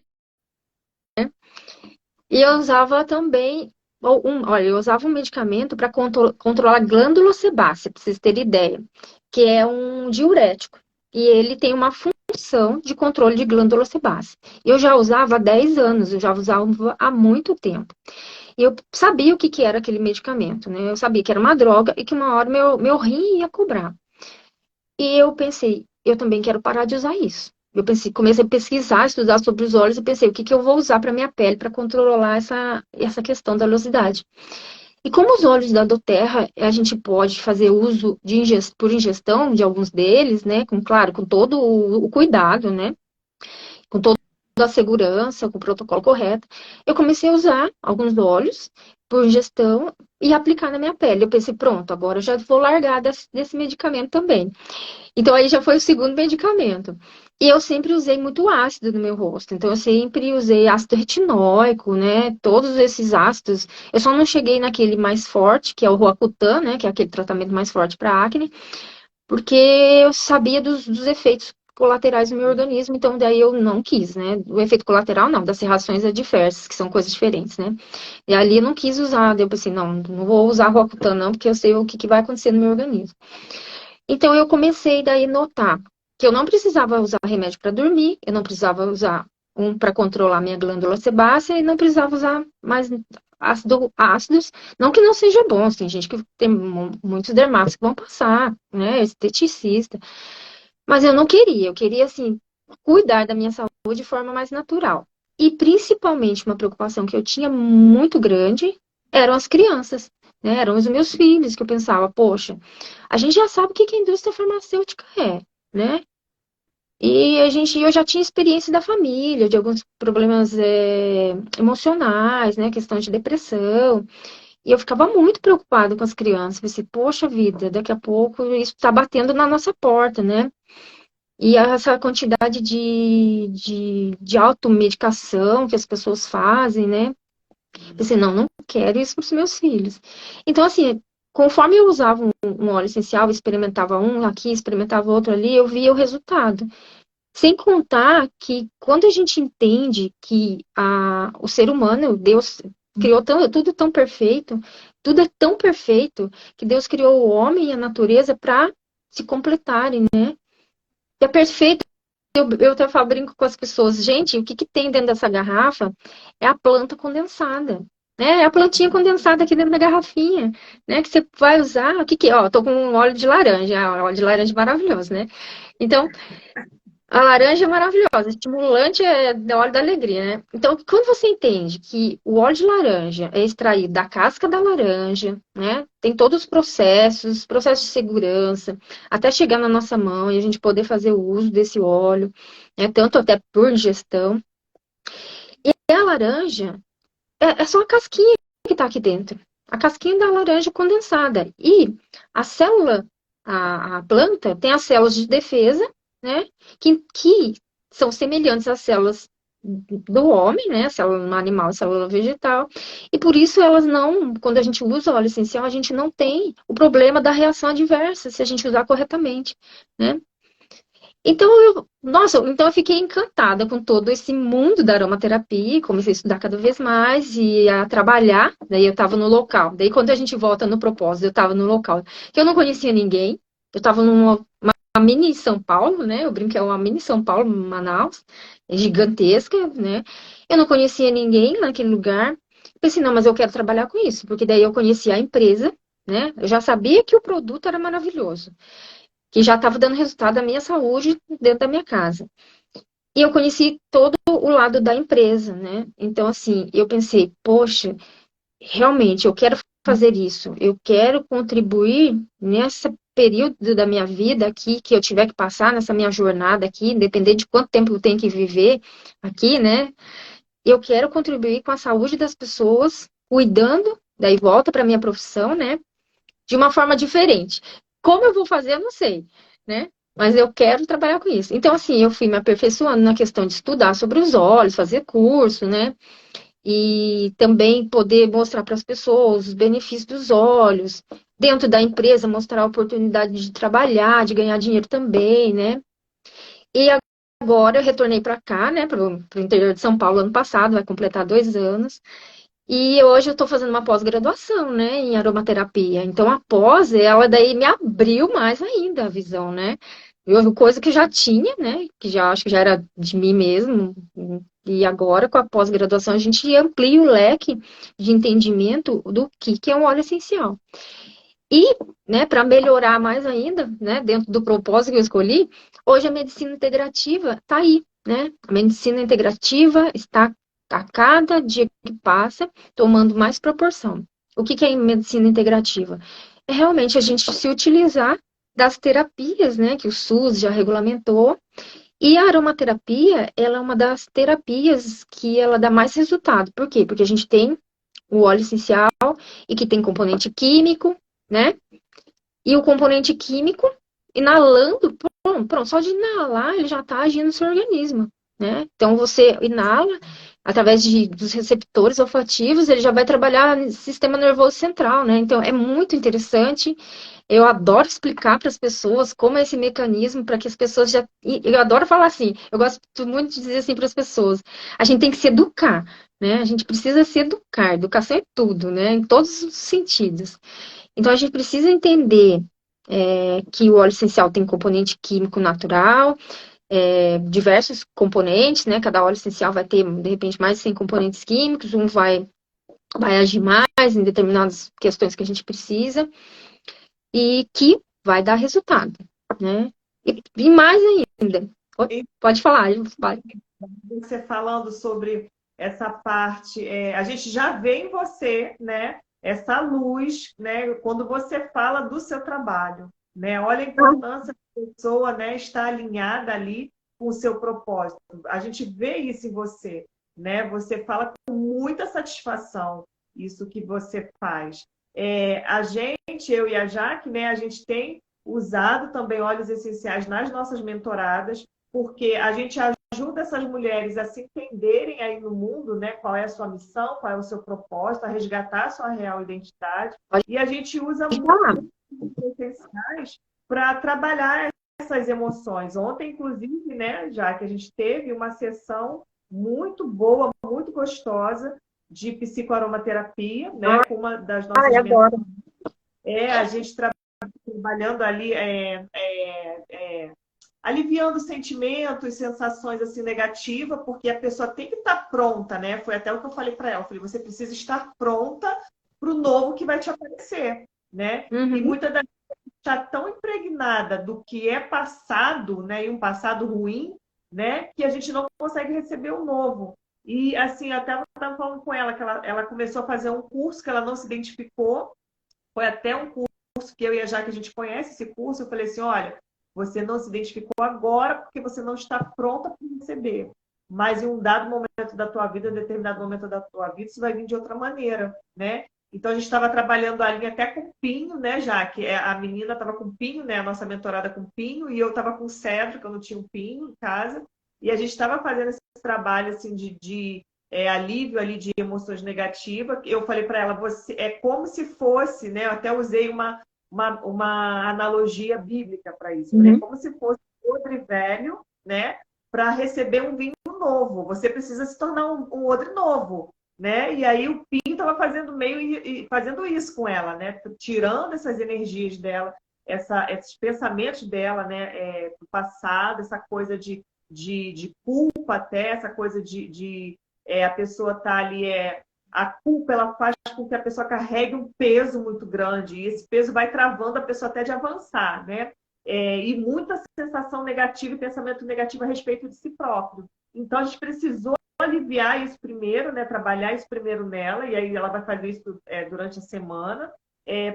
E eu usava também, olha, eu usava um medicamento para controlar a glândula sebácea, para vocês terem ideia, que é um diurético. E ele tem uma função de controle de glândula sebácea. Eu já usava há 10 anos, eu já usava há muito tempo. E eu sabia o que era aquele medicamento, né? Eu sabia que era uma droga e que uma hora meu rim ia cobrar. E eu pensei, eu também quero parar de usar isso. Eu pensei, comecei a pesquisar, estudar sobre os óleos e pensei, o que eu vou usar para minha pele para controlar essa questão da oleosidade. E como os óleos da doTERRA, a gente pode fazer uso por ingestão de alguns deles, né? Claro, com todo o cuidado, né? Com toda a segurança, com o protocolo correto. Eu comecei a usar alguns óleos por ingestão e aplicar na minha pele. Eu pensei, pronto, agora eu já vou largar desse medicamento também. Então, aí já foi o segundo medicamento. E eu sempre usei muito ácido no meu rosto. Então, eu sempre usei ácido retinóico, né? Todos esses ácidos. Eu só não cheguei naquele mais forte, que é o Roacutan, né? Que é aquele tratamento mais forte para acne, porque eu sabia dos efeitos colaterais no meu organismo, então daí eu não quis, né? O efeito colateral não, das reações adversas, que são coisas diferentes, né? E ali eu não quis usar, daí eu pensei, não vou usar Roacutan não, porque eu sei o que vai acontecer no meu organismo. Então eu comecei daí a notar que eu não precisava usar remédio para dormir, eu não precisava usar um para controlar minha glândula sebácea e não precisava usar mais ácidos, não que não seja bom, tem gente que tem muitos dermatos que vão passar, né, esteticista, mas eu queria assim cuidar da minha saúde de forma mais natural. E principalmente uma preocupação que eu tinha muito grande eram as crianças, né? Eram os meus filhos, que eu pensava, poxa, a gente já sabe o que a indústria farmacêutica é, né? E eu já tinha experiência da família, de alguns problemas emocionais, né? Questão de depressão. E eu ficava muito preocupada com as crianças. Pensei, poxa vida, daqui a pouco isso está batendo na nossa porta, né? E essa quantidade de automedicação que as pessoas fazem, né? Pensei, não quero isso para os meus filhos. Então, assim, conforme eu usava um óleo essencial, experimentava um aqui, experimentava outro ali, eu via o resultado. Sem contar que quando a gente entende que o ser humano, Deus criou tudo tão perfeito, tudo é tão perfeito, que Deus criou o homem e a natureza para se completarem, né? É perfeito. Eu até falo, brinco com as pessoas, gente, o que, que tem dentro dessa garrafa é a planta condensada. Né? É a plantinha condensada aqui dentro da garrafinha, né? Que você vai usar. O que que é? Ó, tô com um óleo de laranja, óleo de laranja maravilhoso, né? Então, a laranja é maravilhosa, estimulante é óleo da alegria, né? Então, quando você entende que o óleo de laranja é extraído da casca da laranja, né? Tem todos os processos de segurança, até chegar na nossa mão e a gente poder fazer o uso desse óleo, né? Tanto até por ingestão. E a laranja é só a casquinha que está aqui dentro. A casquinha da laranja condensada. E a célula, a planta, tem as células de defesa, né? Que são semelhantes às células do homem, né? A célula animal, a célula vegetal. E por isso elas não, quando a gente usa óleo essencial, a gente não tem o problema da reação adversa, se a gente usar corretamente, né? Então, então eu fiquei encantada com todo esse mundo da aromaterapia, comecei a estudar cada vez mais e a trabalhar. Daí eu estava no local. Daí quando a gente volta no propósito, eu estava no local que eu não conhecia ninguém. Eu estava numa uma mini São Paulo, né? Eu brinco que é uma mini São Paulo, Manaus, é gigantesca, né? Eu não conhecia ninguém naquele lugar. Pensei, não, mas eu quero trabalhar com isso, porque daí eu conhecia a empresa, né? Eu já sabia que o produto era maravilhoso, que já estava dando resultado à minha saúde dentro da minha casa. E eu conheci todo o lado da empresa, né? Então, assim, eu pensei, poxa, realmente, eu quero fazer isso. Eu quero contribuir nesse período da minha vida aqui, que eu tiver que passar nessa minha jornada aqui, independente de quanto tempo eu tenho que viver aqui, né? Eu quero contribuir com a saúde das pessoas, cuidando, daí volta para a minha profissão, né? De uma forma diferente. Como eu vou fazer, eu não sei, né? Mas eu quero trabalhar com isso. Então, assim, eu fui me aperfeiçoando na questão de estudar sobre os olhos, fazer curso, né? E também poder mostrar para as pessoas os benefícios dos olhos. Dentro da empresa, mostrar a oportunidade de trabalhar, de ganhar dinheiro também, né? E agora eu retornei para cá, né? Para o interior de São Paulo ano passado, vai completar 2 anos. E hoje eu estou fazendo uma pós-graduação, né, em aromaterapia. Então, a pós, ela daí me abriu mais ainda a visão, né? Coisa que eu já tinha, né, que já acho que já era de mim mesmo. E agora, com a pós-graduação, a gente amplia o leque de entendimento do que é um óleo essencial. E, né, para melhorar mais ainda, né, dentro do propósito que eu escolhi, hoje a medicina integrativa está aí, né? A medicina integrativa está a cada dia que passa tomando mais proporção. O que é medicina integrativa? É realmente a gente se utilizar das terapias, né, que o SUS já regulamentou. E a aromaterapia, ela é uma das terapias que ela dá mais resultado. Por quê? Porque a gente tem o óleo essencial e que tem componente químico, né? E o componente químico, inalando, pronto, só de inalar ele já está agindo no seu organismo, né? Então você inala através dos receptores olfativos, ele já vai trabalhar no sistema nervoso central, né? Então é muito interessante. Eu adoro explicar para as pessoas como é esse mecanismo, para que as pessoas já. Eu adoro falar assim, eu gosto muito de dizer assim para as pessoas: a gente tem que se educar, né? A gente precisa se educar, educação é tudo, né? Em todos os sentidos. Então, a gente precisa entender que o óleo essencial tem componente químico natural, diversos componentes, né? Cada óleo essencial vai ter, de repente, mais de 100 componentes químicos, um vai agir mais em determinadas questões que a gente precisa, e que vai dar resultado, né? E mais ainda, E pode falar, vai. você falando sobre essa parte, a gente já vê em você, né, essa luz, né, quando você fala do seu trabalho, né? Olha a importância da pessoa, né, estar alinhada ali com o seu propósito. A gente vê isso em você, né? Você fala com muita satisfação isso que você faz. A gente, eu e a Jaque, né, a gente tem usado também óleos essenciais nas nossas mentoradas, porque a gente ajuda essas mulheres a se entenderem aí no mundo, né? Qual é a sua missão, qual é o seu propósito, a resgatar a sua real identidade. E a gente usa muito essenciais para trabalhar essas emoções. Ontem, inclusive, né, já que a gente teve uma sessão muito boa, muito gostosa de psicoaromaterapia, né, com uma das nossas adoro. a gente trabalhando ali, aliviando sentimentos, sensações assim negativas, porque a pessoa tem que estar pronta, né? Foi até o que eu falei para ela. Eu falei, você precisa estar pronta para o novo que vai te aparecer, né? E muitas das vezes está tão impregnada do que é passado, né? E um passado ruim, né? Que a gente não consegue receber o novo. E assim, até eu estava falando com ela que ela começou a fazer um curso que ela não se identificou. Foi até um curso que eu e a Jaque, a gente conhece esse curso. Eu falei assim, olha, você não se identificou agora porque você não está pronta para receber. Mas em um dado momento da tua vida, em determinado momento da tua vida, isso vai vir de outra maneira, né? Então a gente estava trabalhando a linha até com pinho, né, Jaque? A menina estava com pinho, né? A nossa mentorada com pinho, e eu estava com cedro, que eu não tinha um pinho em casa. E a gente estava fazendo esse trabalho assim de alívio ali de emoções negativas. Eu falei para ela, você é como se fosse, né? Eu até usei uma analogia bíblica para isso. Falei, como se fosse um odre velho, né? Para receber um vinho novo. Você precisa se tornar um odre novo, né? E aí o Pinho estava fazendo fazendo isso com ela, né? Tirando essas energias dela, esses pensamentos dela, né? Do passado, essa coisa de culpa até, essa coisa a pessoa tá ali, a culpa ela faz com que a pessoa carregue um peso muito grande, e esse peso vai travando a pessoa até de avançar, né? E muita sensação negativa e pensamento negativo a respeito de si próprio. Então a gente precisou aliviar isso primeiro, né? Trabalhar isso primeiro nela, e aí ela vai fazer isso durante a semana,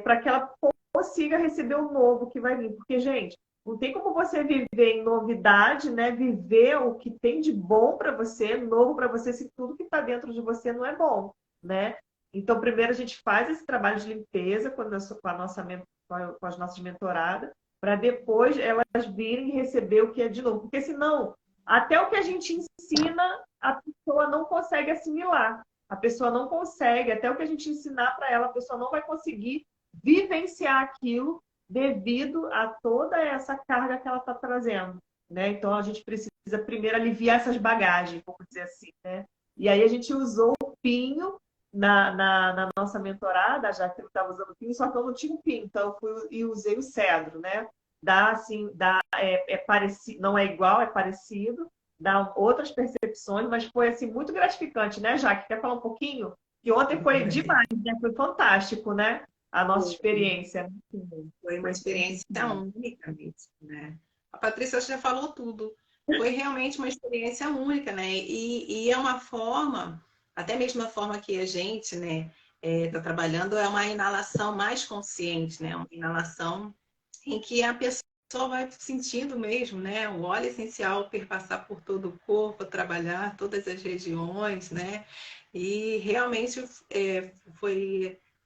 para que ela consiga receber o novo que vai vir. Porque, gente, não tem como você viver em novidade, né? Viver o que tem de bom para você, novo para você, se tudo que está dentro de você não é bom, né? Então, primeiro a gente faz esse trabalho de limpeza com as nossas mentoradas, para depois elas virem receber o que é de novo. Porque senão, até o que a gente ensina, a pessoa não consegue assimilar. A pessoa não consegue, até o que a gente ensinar para ela, a pessoa não vai conseguir vivenciar aquilo devido a toda essa carga que ela está trazendo, né? Então, a gente precisa primeiro aliviar essas bagagens, vamos dizer assim, né? E aí a gente usou o pinho na nossa mentorada, já que ele estava usando o pinho, só que eu não tinha um pinho, então eu fui e usei o cedro, né? Parecido, não é igual, é parecido, dá outras percepções, mas foi assim muito gratificante, né, Jaque? Quer falar um pouquinho? Que ontem foi demais, né? Foi fantástico, né? A nossa experiência. Foi uma experiência única mesmo, né? A Patrícia já falou tudo. Foi realmente uma experiência única, né? E é uma forma, até mesmo a forma que a gente, né, está trabalhando, é uma inalação mais consciente, né? Uma inalação em que a pessoa vai sentindo mesmo, né? O óleo essencial perpassar por todo o corpo, trabalhar todas as regiões, né? E realmente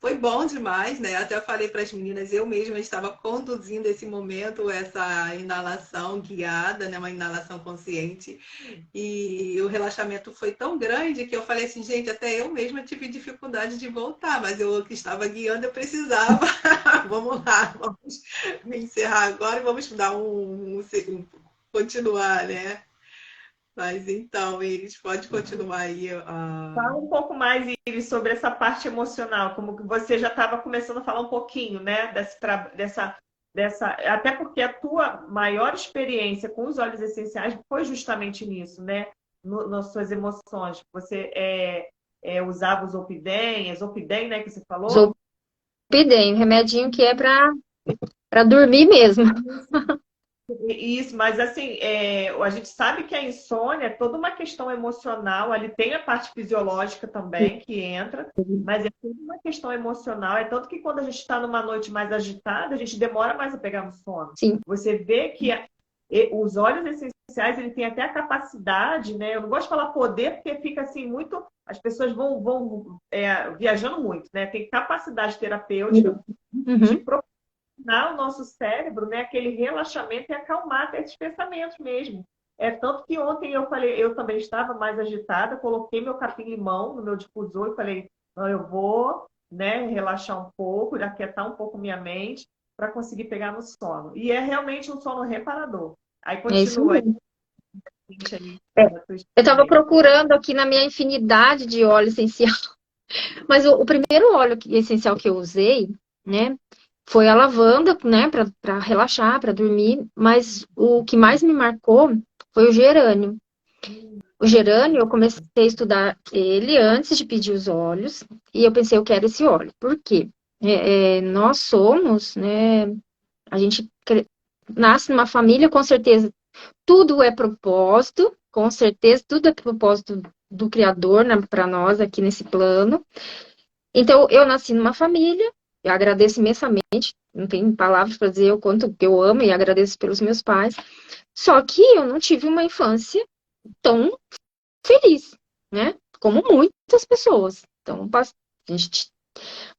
foi bom demais, né? Até eu falei para as meninas, eu mesma estava conduzindo esse momento, essa inalação guiada, né? Uma inalação consciente. E o relaxamento foi tão grande que eu falei assim, gente, até eu mesma tive dificuldade de voltar, mas eu que estava guiando, eu precisava. Vamos lá, vamos me encerrar agora e vamos dar continuar, né? Mas então, Iris, pode continuar aí. Fala um pouco mais, Iris, sobre essa parte emocional, como que você já estava começando a falar um pouquinho, né? Até porque a tua maior experiência com os óleos essenciais foi justamente nisso, né? Nas suas emoções. Você usava o Zolpidem, né? Que você falou? Zolpidem, remedinho que é para dormir mesmo. Isso, mas assim, a gente sabe que a insônia é toda uma questão emocional, ali tem a parte fisiológica também que entra, mas é tudo uma questão emocional, é tanto que quando a gente está numa noite mais agitada, a gente demora mais a pegar no sono. Sim. Você vê que os óleos essenciais, ele tem até a capacidade, né? Eu não gosto de falar poder, porque fica assim muito... As pessoas vão viajando muito, né? Tem capacidade terapêutica de proporcionar ao nosso cérebro, né, aquele relaxamento e acalmar até esses pensamentos mesmo. Tanto que ontem eu falei, eu também estava mais agitada, coloquei meu capim-limão no meu difusor e falei, não, eu vou, né, relaxar um pouco, aquietar um pouco minha mente para conseguir pegar no sono. E é realmente um sono reparador. Aí É isso continua aí, mesmo. gente, aí É. da tua Eu estava experiência. procurando aqui na minha infinidade de óleo essencial, mas o primeiro óleo essencial que eu usei, né, foi a lavanda, né, para relaxar, para dormir, mas o que mais me marcou foi o gerânio. O gerânio, eu comecei a estudar ele antes de pedir os óleos, e eu pensei, eu quero esse óleo. Por quê? Nós somos, né, a gente nasce numa família, com certeza, tudo é propósito, com certeza, tudo é propósito do Criador, né, para nós aqui nesse plano. Então, eu nasci numa família, eu agradeço imensamente, não tenho palavras para dizer o quanto que eu amo e agradeço pelos meus pais, só que eu não tive uma infância tão feliz, né? Como muitas pessoas. Então, a gente,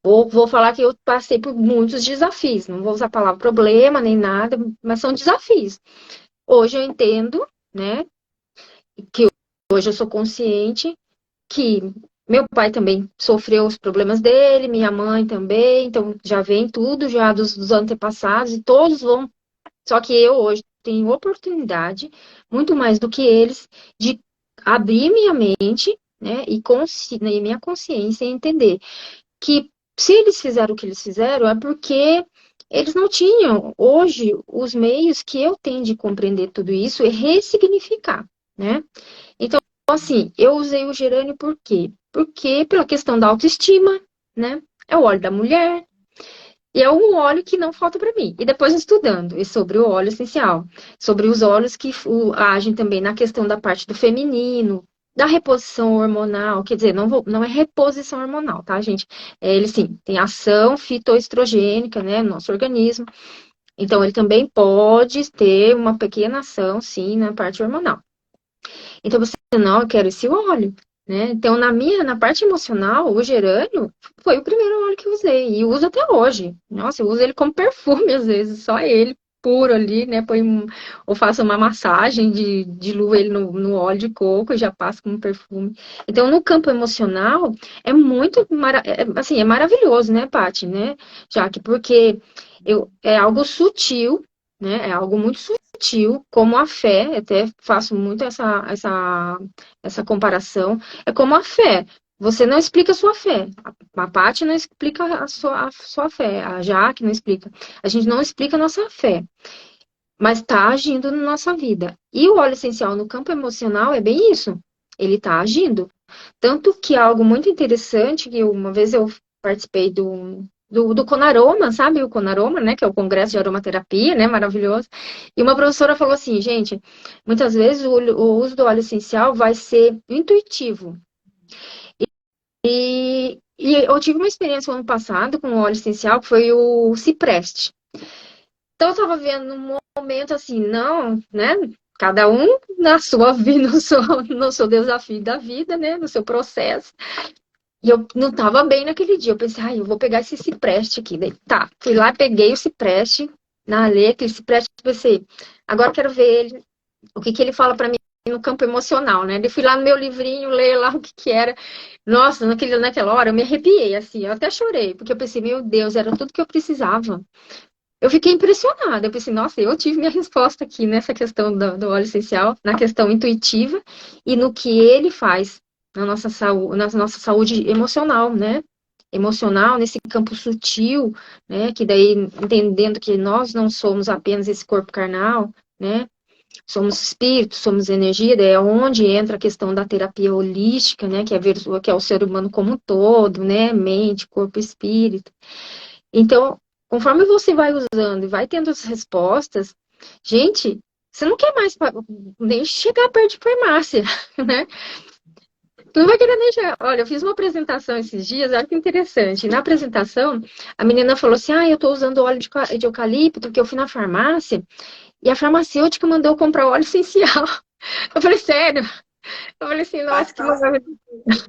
vou falar que eu passei por muitos desafios, não vou usar a palavra problema nem nada, mas são desafios. Hoje eu entendo, né, que hoje eu sou consciente que meu pai também sofreu os problemas dele, minha mãe também, então já vem tudo já dos antepassados e todos vão. Só que eu hoje tenho oportunidade, muito mais do que eles, de abrir minha mente, né, e minha consciência e entender que se eles fizeram o que eles fizeram é porque eles não tinham hoje os meios que eu tenho de compreender tudo isso e ressignificar, né? Então, assim, eu usei o gerânio por quê? Porque pela questão da autoestima, né? É o óleo da mulher, e é um óleo que não falta para mim. E depois estudando sobre o óleo essencial, sobre os óleos que agem também na questão da parte do feminino, da reposição hormonal, quer dizer, não é reposição hormonal, tá, gente? Ele sim, tem ação fitoestrogênica, né, no nosso organismo. Então, ele também pode ter uma pequena ação, sim, na parte hormonal. Então você, não, eu quero esse óleo, né? Então na parte emocional, o gerânio foi o primeiro óleo que eu usei e uso até hoje. Nossa, eu uso ele como perfume às vezes, só ele puro ali, né? Ou faço uma massagem de diluo ele no óleo de coco e já passo como perfume. Então no campo emocional é muito assim, é maravilhoso, né, Paty, né? Jaque, porque é algo sutil, né? É algo muito sutil, como a fé, até faço muito essa comparação, é como a fé. Você não explica a sua fé. A Paty não explica a sua fé. A Jaque não explica. A gente não explica a nossa fé, mas está agindo na nossa vida. E o óleo essencial no campo emocional é bem isso. Ele está agindo. Tanto que é algo muito interessante, que uma vez eu participei do Conaroma, sabe? O Conaroma, né? Que é o Congresso de Aromaterapia, né? Maravilhoso. E uma professora falou assim, gente, muitas vezes o uso do óleo essencial vai ser intuitivo. E eu tive uma experiência no ano passado com o óleo essencial, que foi o cipreste. Então, eu estava vendo um momento assim, não, né? Cada um na sua vida, no seu desafio da vida, né? No seu processo. E eu não estava bem naquele dia. Eu pensei, ai, eu vou pegar esse cipreste aqui. Daí, tá, fui lá, peguei o cipreste na lei, aquele cipreste, pensei, agora eu quero ver ele, o que ele fala para mim no campo emocional, né? Eu fui lá no meu livrinho, ler lá o que era. Nossa, naquela hora eu me arrepiei, assim, eu até chorei, porque eu pensei, meu Deus, era tudo que eu precisava. Eu fiquei impressionada. Eu pensei, nossa, eu tive minha resposta aqui nessa questão do óleo essencial, na questão intuitiva e no que ele faz na nossa saúde emocional, né? Emocional, nesse campo sutil, né? Que daí, entendendo que nós não somos apenas esse corpo carnal, né? Somos espírito, somos energia, daí é onde entra a questão da terapia holística, né? Que é o ser humano como um todo, né? Mente, corpo, espírito. Então, conforme você vai usando e vai tendo as respostas, gente, você não quer mais nem chegar perto de farmácia, né? Tu não vai querer nem chegar. Olha, eu fiz uma apresentação esses dias, olha que interessante. Na apresentação, a menina falou assim: eu tô usando óleo de eucalipto, porque eu fui na farmácia e a farmacêutica mandou eu comprar óleo essencial. Eu falei, sério? Eu falei assim, nossa, que maravilha. Eu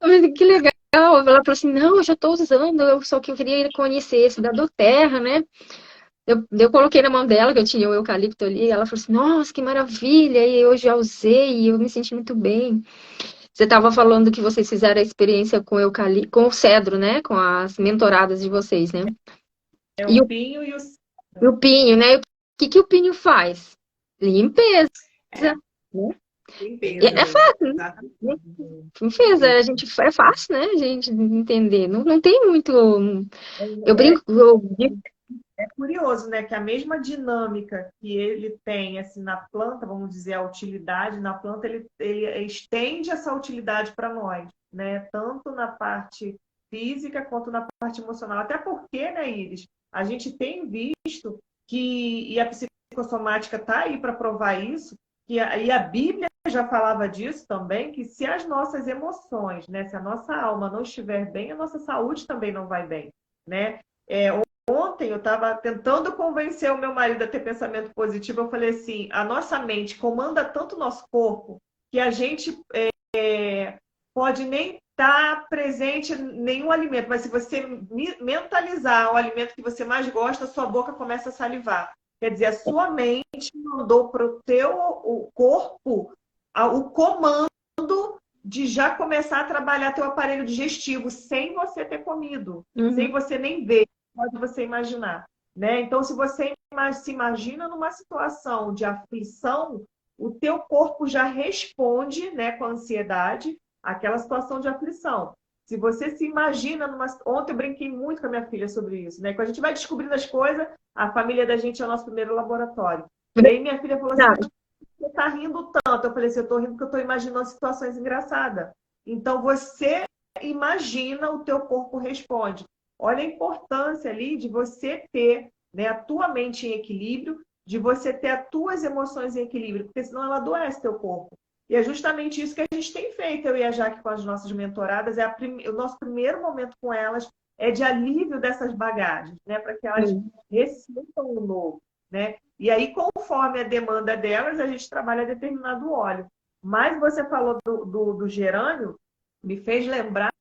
falei, que legal. Ela falou assim, não, eu já tô usando, só que eu queria conhecer esse da Doterra, né? Eu coloquei na mão dela, que eu tinha o eucalipto ali, e ela falou assim, nossa, que maravilha, e eu já usei, e eu me senti muito bem. Você estava falando que vocês fizeram a experiência com com o cedro, né? Com as mentoradas de vocês, né? É E o o, pinho e o... e o pinho, né? O que o pinho faz? Limpeza, É, né? limpeza, É fácil, exatamente. né? Limpeza, a gente, é fácil, né? A gente entender. Não, não tem muito. Eu É, brinco, eu é curioso, né, que a mesma dinâmica que ele tem assim na planta, vamos dizer, a utilidade na planta, ele estende essa utilidade para nós, né, tanto na parte física quanto na parte emocional. Até porque, né, Iris, a gente tem visto que, e a psicossomática está aí para provar isso, e a Bíblia já falava disso também, que se as nossas emoções, né, se a nossa alma não estiver bem, a nossa saúde também não vai bem, né? Ontem eu estava tentando convencer o meu marido a ter pensamento positivo. Eu falei assim: a nossa mente comanda tanto o nosso corpo que a gente pode nem estar presente em nenhum alimento, mas se você mentalizar o alimento que você mais gosta, a sua boca começa a salivar. Quer dizer, a sua mente mandou para o teu o corpo o comando de já começar a trabalhar teu aparelho digestivo sem você ter comido, sem Uhum. você nem ver, pode você imaginar, né? Então, se você se imagina numa situação de aflição, o teu corpo já responde, né, com a ansiedade, àquela situação de aflição. Se você se imagina numa... Ontem eu brinquei muito com a minha filha sobre isso, né? Quando a gente vai descobrindo as coisas, a família da gente é o nosso primeiro laboratório. E aí minha filha falou assim, Verdade. você está rindo tanto? Eu falei assim, eu estou rindo porque eu estou imaginando situações engraçadas. Então, você imagina, o teu corpo responde. Olha a importância ali de você ter, né, a tua mente em equilíbrio, de você ter as tuas emoções em equilíbrio, porque senão ela adoece teu corpo. E é justamente isso que a gente tem feito, eu e a Jaque, com as nossas mentoradas. O nosso primeiro momento com elas é de alívio dessas bagagens, né, para que elas recebam o novo, né? E aí, conforme a demanda delas, a gente trabalha determinado óleo. Mas você falou do gerânio, me fez lembrar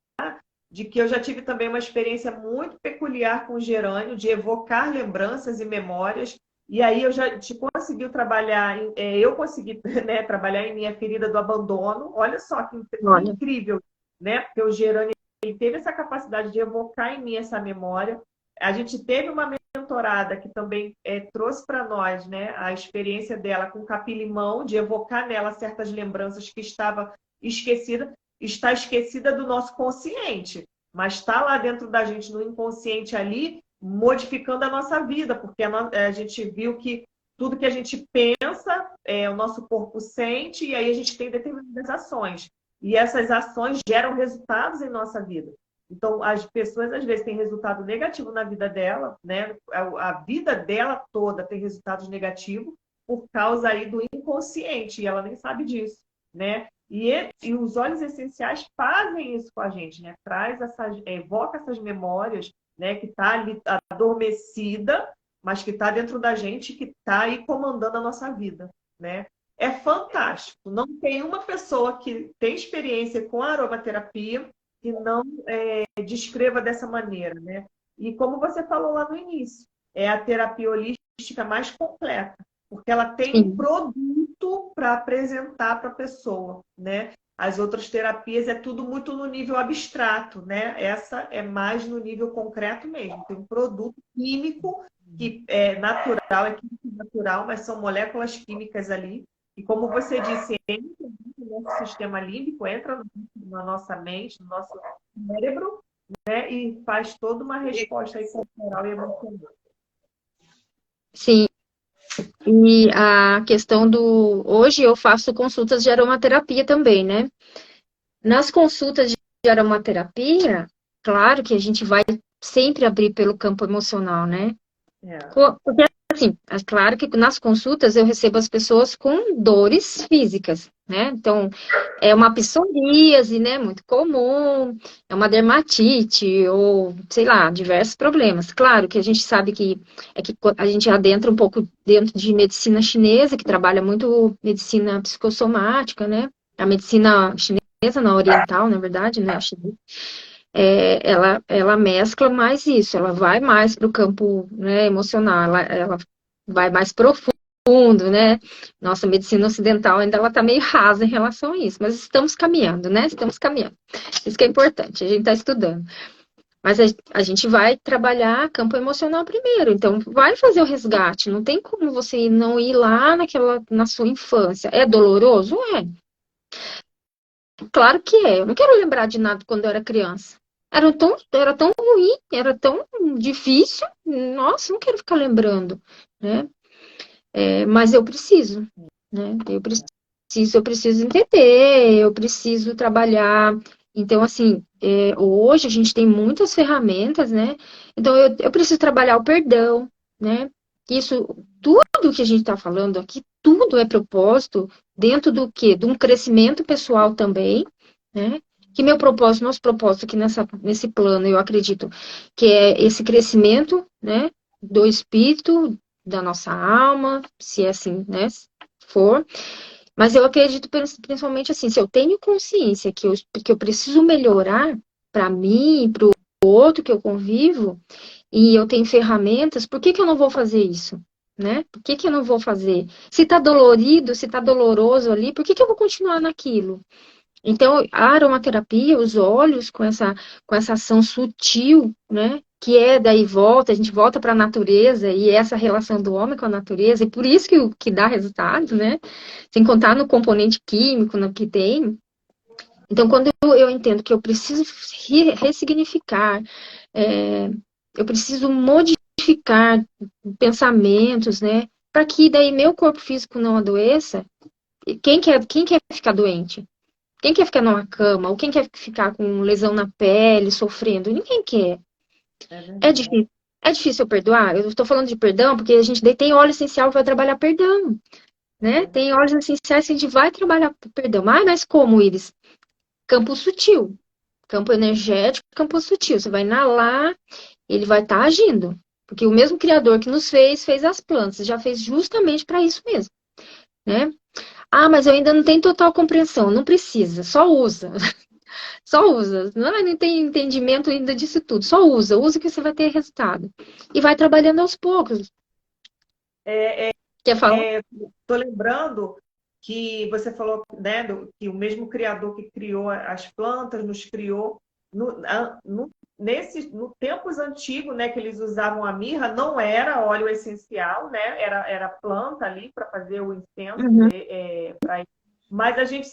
de que eu já tive também uma experiência muito peculiar com o gerânio, de evocar lembranças e memórias. E aí eu já te consegui trabalhar, eu consegui, né, trabalhar em minha ferida do abandono. Olha só que Olha, incrível, né? Porque o gerânio ele teve essa capacidade de evocar em mim essa memória. A gente teve uma mentorada que também trouxe para nós, né, a experiência dela com capim-limão, de evocar nela certas lembranças que estava esquecida, está esquecida do nosso consciente, mas está lá dentro da gente, no inconsciente ali, modificando a nossa vida, porque a gente viu que tudo que a gente pensa, o nosso corpo sente, e aí a gente tem determinadas ações. E essas ações geram resultados em nossa vida. Então, as pessoas, às vezes, têm resultado negativo na vida dela, né? A vida dela toda tem resultados negativos por causa aí do inconsciente, e ela nem sabe disso, né? E os óleos essenciais fazem isso com a gente, né? Evoca essas memórias, né? Que está ali adormecida, mas que está dentro da gente, que está aí comandando a nossa vida, né? É fantástico. Não tem uma pessoa que tem experiência com a aromaterapia que não descreva dessa maneira, né? E como você falou lá no início, é a terapia holística mais completa, porque ela tem um sim. produto para apresentar para a pessoa, né? As outras terapias é tudo muito no nível abstrato, né? Essa é mais no nível concreto mesmo. Tem um produto químico que é natural, é químico natural, mas são moléculas químicas ali. E como você disse, entra no nosso sistema límbico, entra na nossa mente, no nosso cérebro, né? E faz toda uma resposta aí corporal e emocional. Sim. E a questão do. Hoje eu faço consultas de aromaterapia também, né? Nas consultas de aromaterapia, claro que a gente vai sempre abrir pelo campo emocional, né? É. Porque, assim, é claro que nas consultas eu recebo as pessoas com dores físicas, né? Então, é uma psoríase, né? Muito comum, é uma dermatite, ou, sei lá, diversos problemas. Claro que a gente sabe que a gente adentra um pouco dentro de medicina chinesa, que trabalha muito medicina psicossomática, né? A medicina chinesa, na oriental, na verdade, né? A chinesa. ela mescla mais isso, ela vai mais para o campo, né, emocional, ela vai mais profundo, né? Nossa medicina ocidental ainda ela está meio rasa em relação a isso, mas estamos caminhando, né? Estamos caminhando. Isso que é importante, a gente está estudando. Mas a gente vai trabalhar campo emocional primeiro, então vai fazer o resgate. Não tem como você não ir lá na sua infância. É doloroso? É. Claro que é. Eu não quero lembrar de nada quando eu era criança. Era tão ruim, era tão difícil. Nossa, não quero ficar lembrando, né? Mas eu preciso, né? Eu preciso entender, eu preciso trabalhar. Então, assim, hoje a gente tem muitas ferramentas, né? Então, eu preciso trabalhar o perdão, né? Isso, tudo que a gente está falando aqui, tudo é propósito dentro do quê? De um crescimento pessoal também, né? Que nosso propósito aqui nesse plano, eu acredito que é esse crescimento, né? Do espírito, da nossa alma, se é assim, né? For. Mas eu acredito principalmente assim, se eu tenho consciência que eu preciso melhorar para mim, para o outro que eu convivo, e eu tenho ferramentas, por que que eu não vou fazer isso? Né? Por que que eu não vou fazer? Se tá dolorido, se tá doloroso ali, por que que eu vou continuar naquilo? Então, a aromaterapia, os óleos com essa ação sutil, né? Que daí a gente volta para a natureza e essa relação do homem com a natureza, e por isso que dá resultado, né? Sem contar no componente químico que tem. Então, quando eu entendo que eu preciso ressignificar, eu preciso modificar pensamentos, né? Para que daí meu corpo físico não adoeça, quem quer ficar doente? Quem quer ficar numa cama? Ou quem quer ficar com lesão na pele, sofrendo? Ninguém quer. É É verdade. difícil. É difícil eu perdoar? Eu estou falando de perdão porque a gente daí tem óleo essencial que vai trabalhar perdão, né? Tem óleos essenciais que a gente vai trabalhar perdão. Mas como, Iris? Campo sutil. Campo energético, campo sutil. Você vai inalar, ele vai estar agindo. Porque o mesmo Criador que nos fez as plantas. Já fez justamente para isso mesmo, né? Ah, mas eu ainda não tenho total compreensão. Não precisa, só usa. Só usa. Não tem entendimento ainda disso tudo. Só usa. Usa que você vai ter resultado. E vai trabalhando aos poucos. Quer falar? Estou lembrando que você falou, né, que o mesmo criador que criou as plantas nos criou no tempos antigos, né, que eles usavam a mirra, não era óleo essencial, né, era planta ali para fazer o incenso, Uhum. mas a gente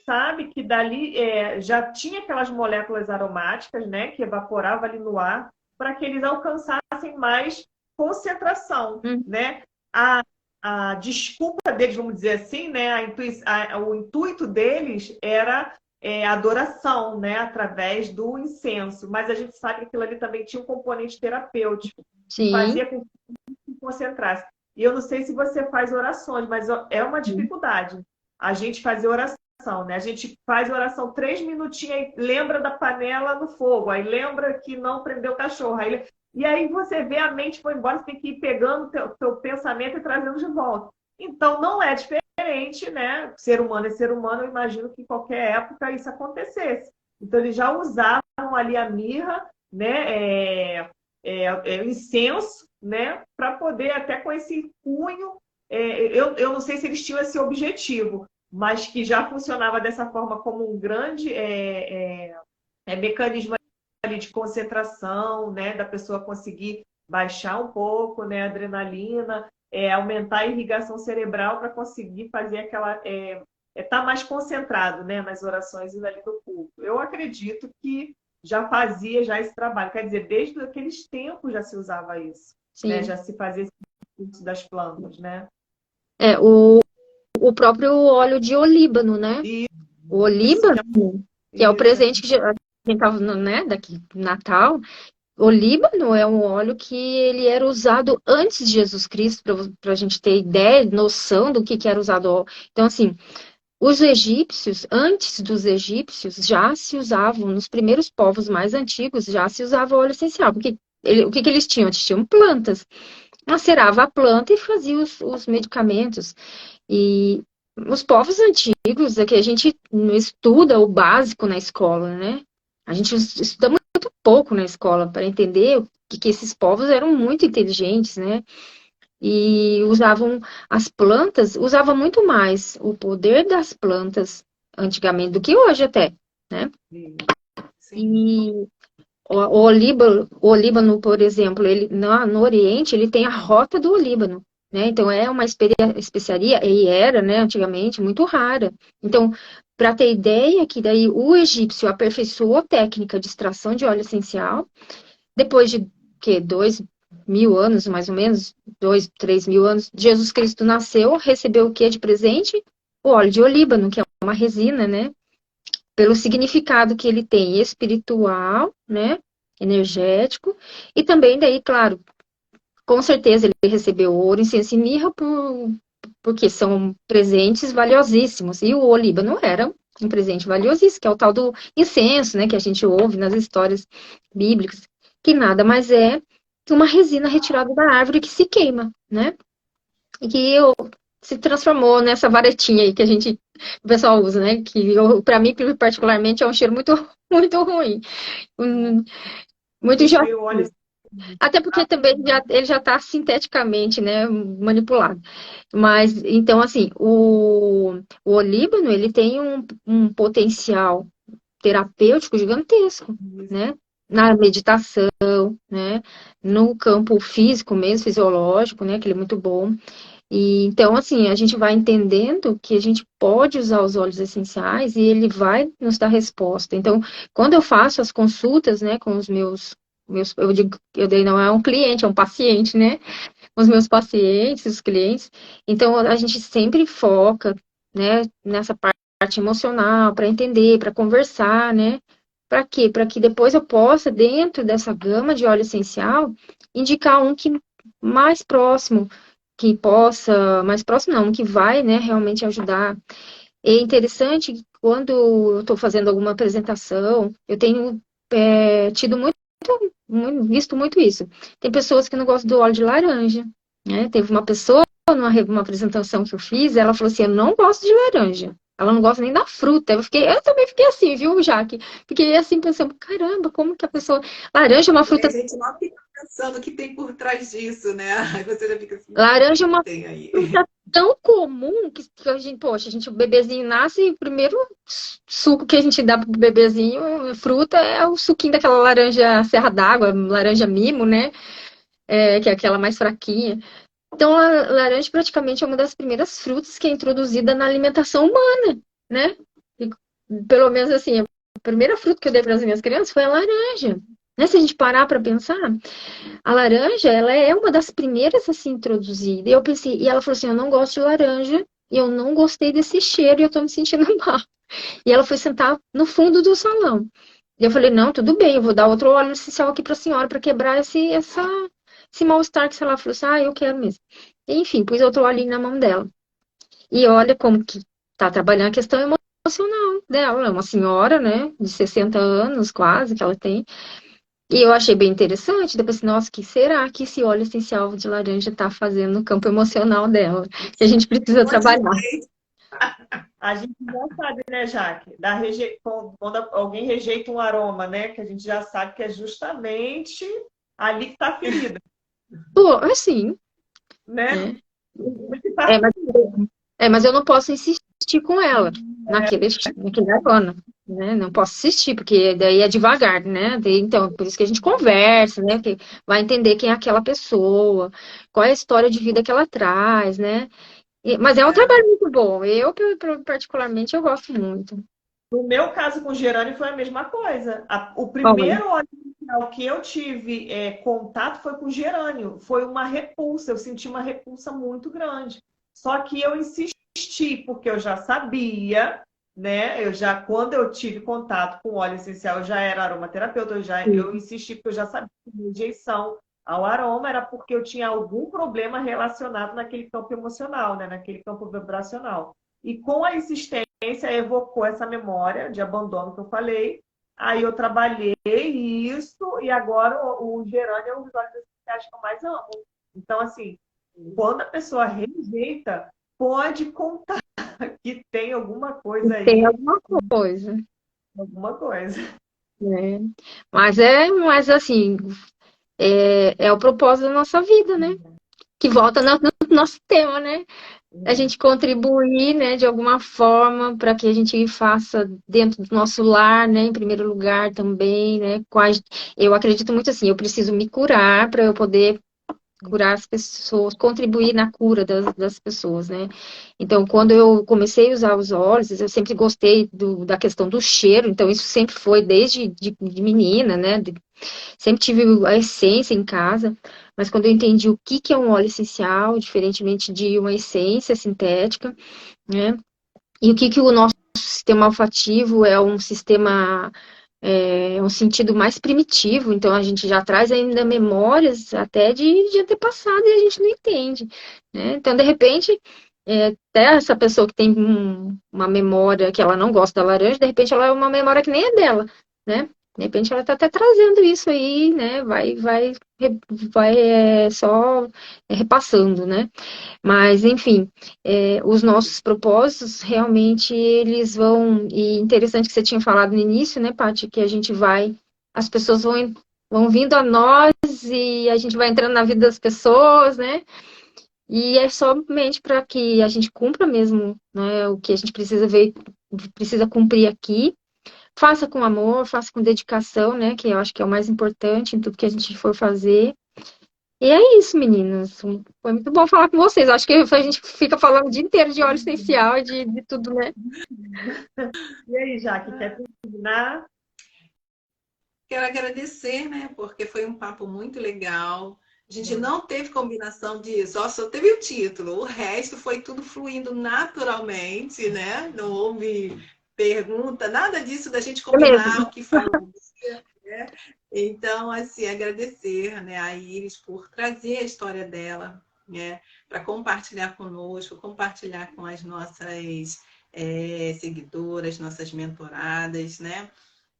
sabe que dali já tinha aquelas moléculas aromáticas, né, que evaporavam ali no ar para que eles alcançassem mais concentração, Uhum. né? A desculpa deles, vamos dizer assim, né? O intuito deles era a adoração, né? Através do incenso. Mas a gente sabe que aquilo ali também tinha um componente terapêutico, que Sim. fazia com que se concentrasse. E eu não sei se você faz orações, mas é uma dificuldade a gente fazer oração, né? A gente faz oração 3 minutinhos, aí lembra da panela no fogo, aí lembra que não prendeu o cachorro, e aí você vê a mente foi embora, você tem que ir pegando o teu pensamento e trazendo de volta. Então, não é diferente, né? Ser humano é ser humano, eu imagino que em qualquer época isso acontecesse. Então, eles já usavam ali a mirra, né? Incenso, né? Para poder, até com esse cunho, eu não sei se eles tinham esse objetivo, mas que já funcionava dessa forma como um grande mecanismo ali de concentração, né, da pessoa conseguir baixar um pouco, né, a adrenalina, aumentar a irrigação cerebral para conseguir fazer aquela tá mais concentrado, né, nas orações e ali do culto. Eu acredito que já fazia já esse trabalho, quer dizer, desde aqueles tempos já se usava isso, né, Sim. já se fazia esse curso das plantas, né? O próprio óleo de olíbano, né? E O isso, olíbano, que é o isso. presente que a gente tava, né, daqui Natal. O Líbano é um óleo que ele era usado antes de Jesus Cristo, para a gente ter ideia, noção do que era usado. Então, assim, os egípcios, antes dos egípcios, já se usavam, nos primeiros povos mais antigos, já se usava óleo essencial, porque o que eles tinham? Eles tinham plantas. Macerava a planta e fazia os medicamentos. E os povos antigos, é que a gente não estuda o básico na escola, né? A gente estuda muito pouco na escola para entender que esses povos eram muito inteligentes, né? E usavam as plantas, usava muito mais o poder das plantas antigamente do que hoje até, né? Sim. E o Líbano, por exemplo, ele no Oriente, ele tem a Rota do Líbano, né? Então é uma especiaria, e era, né, antigamente, muito rara. Então, para ter ideia, que daí o egípcio aperfeiçoou a técnica de extração de óleo essencial, depois de que 2.000 anos, mais ou menos, 2, 3.000 anos, Jesus Cristo nasceu, recebeu o que de presente? O óleo de olíbano, que é uma resina, né? Pelo significado que ele tem espiritual, né, energético, e também daí, claro, com certeza ele recebeu ouro, incenso e mirra porque são presentes valiosíssimos, e o olíbano era um presente valiosíssimo, que é o tal do incenso, né, que a gente ouve nas histórias bíblicas, que nada mais é que uma resina retirada da árvore que se queima, né, e que se transformou nessa varetinha aí que o pessoal usa, né? Que para mim, particularmente, é um cheiro muito, muito ruim. Hum, Muito já. Puxa, eu olho assim, Até porque também ele já está sinteticamente, né, manipulado. Mas, então, assim, o olíbano, ele tem um potencial terapêutico gigantesco, né? Na meditação, né? No campo físico mesmo, fisiológico, né? Que ele é muito bom. E então, assim, a gente vai entendendo que a gente pode usar os óleos essenciais e ele vai nos dar resposta. Então, quando eu faço as consultas, né, com os meus eu digo, eu dei não é um cliente, é um paciente, né, com os meus pacientes, os clientes. Então, a gente sempre foca, né, nessa parte emocional, para entender, para conversar, né? Para quê? Para que depois eu possa, dentro dessa gama de óleo essencial, indicar um que mais próximo que possa, mais próximo não, que vai, né, realmente ajudar. É interessante que quando eu estou fazendo alguma apresentação, eu tenho tido visto muito isso. Tem pessoas que não gostam do óleo de laranja, né? Teve uma pessoa numa apresentação que eu fiz, ela falou assim, eu não gosto de laranja. Ela não gosta nem da fruta. Eu também fiquei assim, viu, Jaque? Fiquei assim pensando, caramba, como que a pessoa. Laranja é uma E a fruta. gente não fica pensando o que tem por trás disso, né? Aí você já fica assim, o Laranja que é que uma tem aí? fruta tão comum que a gente, poxa, o bebezinho nasce e o primeiro suco que a gente dá pro bebezinho, fruta, é o suquinho daquela laranja serra d'água, laranja mimo, né? Que é aquela mais fraquinha. Então, a laranja praticamente é uma das primeiras frutas que é introduzida na alimentação humana, né? E, pelo menos assim, a primeira fruta que eu dei para as minhas crianças foi a laranja. Né? Se a gente parar para pensar, a laranja, ela é uma das primeiras a ser introduzida. E eu pensei, e ela falou assim: eu não gosto de laranja, e eu não gostei desse cheiro, e eu tô me sentindo mal. E ela foi sentar no fundo do salão. E eu falei: não, tudo bem, eu vou dar outro óleo essencial aqui para a senhora para quebrar esse mal-estar que ela falou assim: eu quero mesmo. Enfim, pus outro olhinho na mão dela. E olha como que tá trabalhando a questão emocional dela. É uma senhora, né, de 60 anos quase que ela tem. E eu achei bem interessante. Depois, assim, nossa, que será que esse óleo essencial de laranja tá fazendo no campo emocional dela? Que a gente precisa Onde trabalhar. a gente já sabe, né, Jaque? Quando alguém rejeita um aroma, né? Que a gente já sabe que é justamente ali que está a ferida, Pô, assim, né? né? Ali que tá É, a mas, mas eu não posso insistir com ela ferida. naquele aroma, né? Não posso insistir, porque daí é devagar, né? Então, por isso que a gente conversa, né? Que vai entender quem é aquela pessoa, qual é a história de vida que ela traz, né? Mas é um trabalho muito bom. Particularmente, eu gosto muito. No meu caso com o gerânio foi a mesma coisa. O Olha, primeiro óleo essencial que eu tive contato foi com o gerânio. Foi uma repulsa, eu senti uma repulsa muito grande. Só que eu insisti, porque eu já sabia, né? Quando eu tive contato com o óleo essencial, eu já era aromaterapeuta, eu insisti porque eu já sabia que a rejeição ao aroma era porque eu tinha algum problema relacionado naquele campo emocional, né? Naquele campo vibracional. E com a insistência, evocou essa memória de abandono que eu falei. Aí eu trabalhei isso e agora o gerânio é um dos óleos essenciais que eu mais amo. Então, assim, quando a pessoa rejeita, pode contar que tem alguma coisa tem aí, alguma coisa. alguma coisa. né? Mas assim, é o propósito da nossa vida, né? Que volta no nosso tema, né? A gente contribuir, né, de alguma forma para que a gente faça dentro do nosso lar, né, em primeiro lugar também, né? Eu acredito muito assim, eu preciso me curar para eu poder curar as pessoas, contribuir na cura das pessoas, né? Então, quando eu comecei a usar os óleos, eu sempre gostei da questão do cheiro, então isso sempre foi desde de menina, né? Sempre tive a essência em casa, mas quando eu entendi o que que é um óleo essencial, diferentemente de uma essência sintética, né? E o que que o nosso sistema olfativo é um sistema um sentido mais primitivo, então a gente já traz ainda memórias até de antepassado e a gente não entende, né? Então, de repente, até essa pessoa que tem uma memória que ela não gosta da laranja, de repente ela é uma memória que nem é dela, né? De repente ela está até trazendo isso aí, né? Vai só repassando, né? Mas, enfim, os nossos propósitos realmente eles vão. E interessante que você tinha falado no início, né, Paty, que a gente vai. As pessoas vão vindo a nós e a gente vai entrando na vida das pessoas, né? E é somente para que a gente cumpra mesmo, né, o que a gente precisa ver, precisa cumprir aqui. Faça com amor, faça com dedicação, né? Que eu acho que é o mais importante em tudo que a gente for fazer. E é isso, meninas. Foi muito bom falar com vocês. Acho que a gente fica falando o dia inteiro de óleo essencial e de tudo, né? E aí, Jaque, quer terminar? Quero agradecer, né? Porque foi um papo muito legal. A gente não teve combinação disso, só teve o título, o resto foi tudo fluindo naturalmente, né? Não houve pergunta, nada disso da gente É combinar mesmo. o que falar, né? Então, assim, agradecer, né, a Iris por trazer a história dela, né, para compartilhar conosco, compartilhar com as nossas seguidoras, nossas mentoradas, né?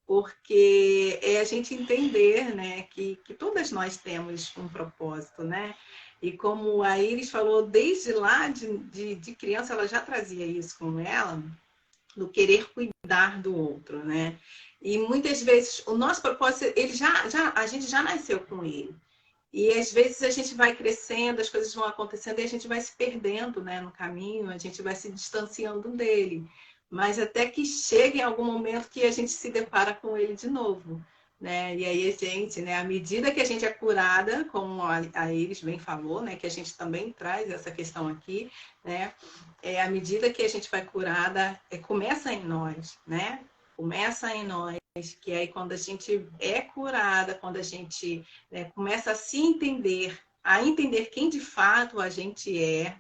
Porque é a gente entender, né, que todas nós temos um propósito, né? E como a Iris falou, desde lá de criança, ela já trazia isso com ela, do querer cuidar do outro, né? E muitas vezes o nosso propósito, a gente já nasceu com ele. E às vezes a gente vai crescendo, as coisas vão acontecendo e a gente vai se perdendo, né, no caminho, a gente vai se distanciando dele. Mas até que chegue em algum momento que a gente se depara com ele de novo, né? E aí a gente, né, à medida que a gente é curada, como a Iris bem falou, né, que a gente também traz essa questão aqui, né? À medida que a gente vai curada, começa em nós, né? Começa em nós, que aí quando a gente é curada, quando a gente, né, começa a se entender, a entender quem de fato a gente é,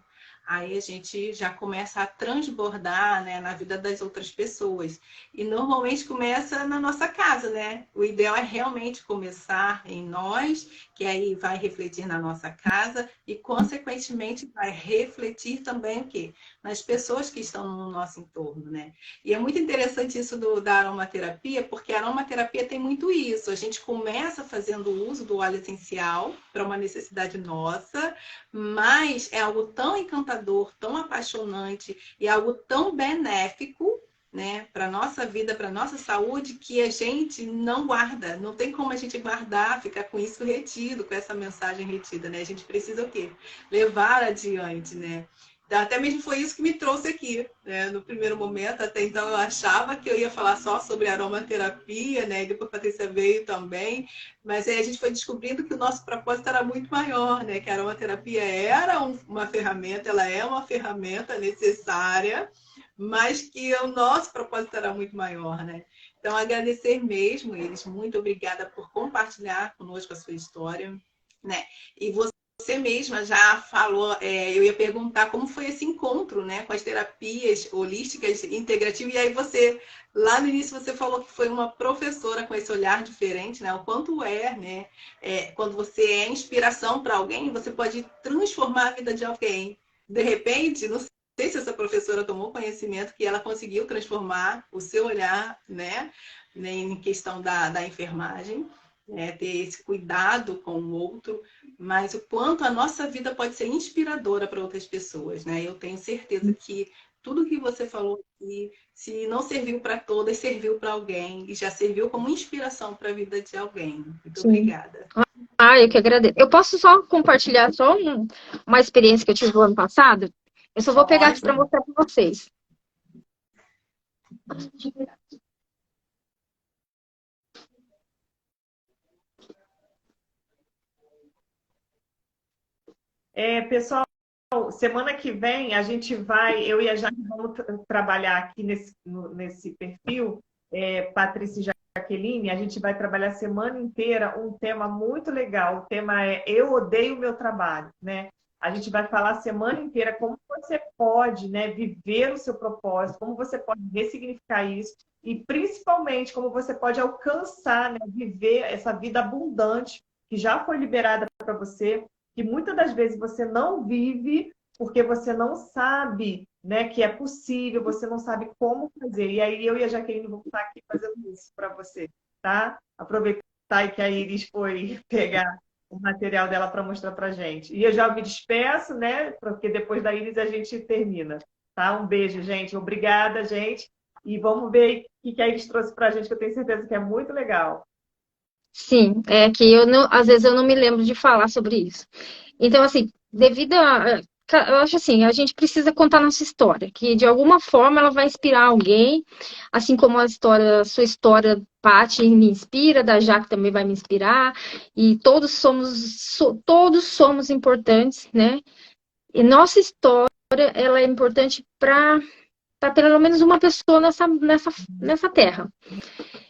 aí a gente já começa a transbordar, né, na vida das outras pessoas. E normalmente começa na nossa casa, né? O ideal é realmente começar em nós, que aí vai refletir na nossa casa e, consequentemente, vai refletir também o quê? Nas pessoas que estão no nosso entorno, né? E é muito interessante isso da aromaterapia, porque a aromaterapia tem muito isso. A gente começa fazendo uso do óleo essencial para uma necessidade nossa, mas é algo tão encantador, tão apaixonante e algo tão benéfico, né, para a nossa vida, para a nossa saúde, que a gente não guarda. Não tem como a gente guardar, ficar com isso retido, com essa mensagem retida, né? A gente precisa o quê? Levar adiante, né? Então, até mesmo foi isso que me trouxe aqui, né? No primeiro momento, até então eu achava que eu ia falar só sobre aromaterapia, né? E depois a Patrícia veio também, mas aí a gente foi descobrindo que o nosso propósito era muito maior, né? Que a aromaterapia era uma ferramenta, ela é uma ferramenta necessária, mas que o nosso propósito era muito maior, né? Então, agradecer mesmo eles, muito obrigada por compartilhar conosco a sua história, né? E você mesma já falou, eu ia perguntar como foi esse encontro, né, com as terapias holísticas integrativas, e aí você, lá no início você falou que foi uma professora com esse olhar diferente, né, o quanto né, quando você é inspiração para alguém, você pode transformar a vida de alguém. De repente, não sei se essa professora tomou conhecimento que ela conseguiu transformar o seu olhar, né, em questão da enfermagem, ter esse cuidado com o outro, mas o quanto a nossa vida pode ser inspiradora para outras pessoas, né? Eu tenho certeza que tudo que você falou aqui, se não serviu para todas, serviu para alguém e já serviu como inspiração para a vida de alguém. Muito Sim. obrigada. Ah, eu que agradeço. Eu posso só compartilhar uma experiência que eu tive no ano passado? Eu só vou pegar aqui para mostrar para vocês. Pessoal, semana que vem a gente vai, eu e a Jaque vamos trabalhar aqui nesse perfil, Patrícia e Jaqueline, a gente vai trabalhar a semana inteira um tema muito legal. O tema é Eu Odeio o Meu Trabalho, né? A gente vai falar a semana inteira como você pode, né, viver o seu propósito, como você pode ressignificar isso e principalmente como você pode alcançar, né, viver essa vida abundante que já foi liberada para você, que muitas das vezes você não vive porque você não sabe, né, que é possível, você não sabe como fazer. E aí eu e a Jaqueline vamos estar aqui fazendo isso para você, tá? Aproveitar que a Iris foi pegar o material dela para mostrar para gente. E eu já me despeço, né, porque depois da Iris a gente termina, tá? Um beijo, gente. Obrigada, gente. E vamos ver o que a Iris trouxe para a gente, que eu tenho certeza que é muito legal. Sim, é que às vezes eu não me lembro de falar sobre isso. Então, assim, eu acho assim, a gente precisa contar nossa história, que de alguma forma ela vai inspirar alguém, assim como a sua história, Paty, me inspira, da Jaque também vai me inspirar, e todos somos importantes, né? E nossa história, ela é importante para pelo menos uma pessoa nessa terra.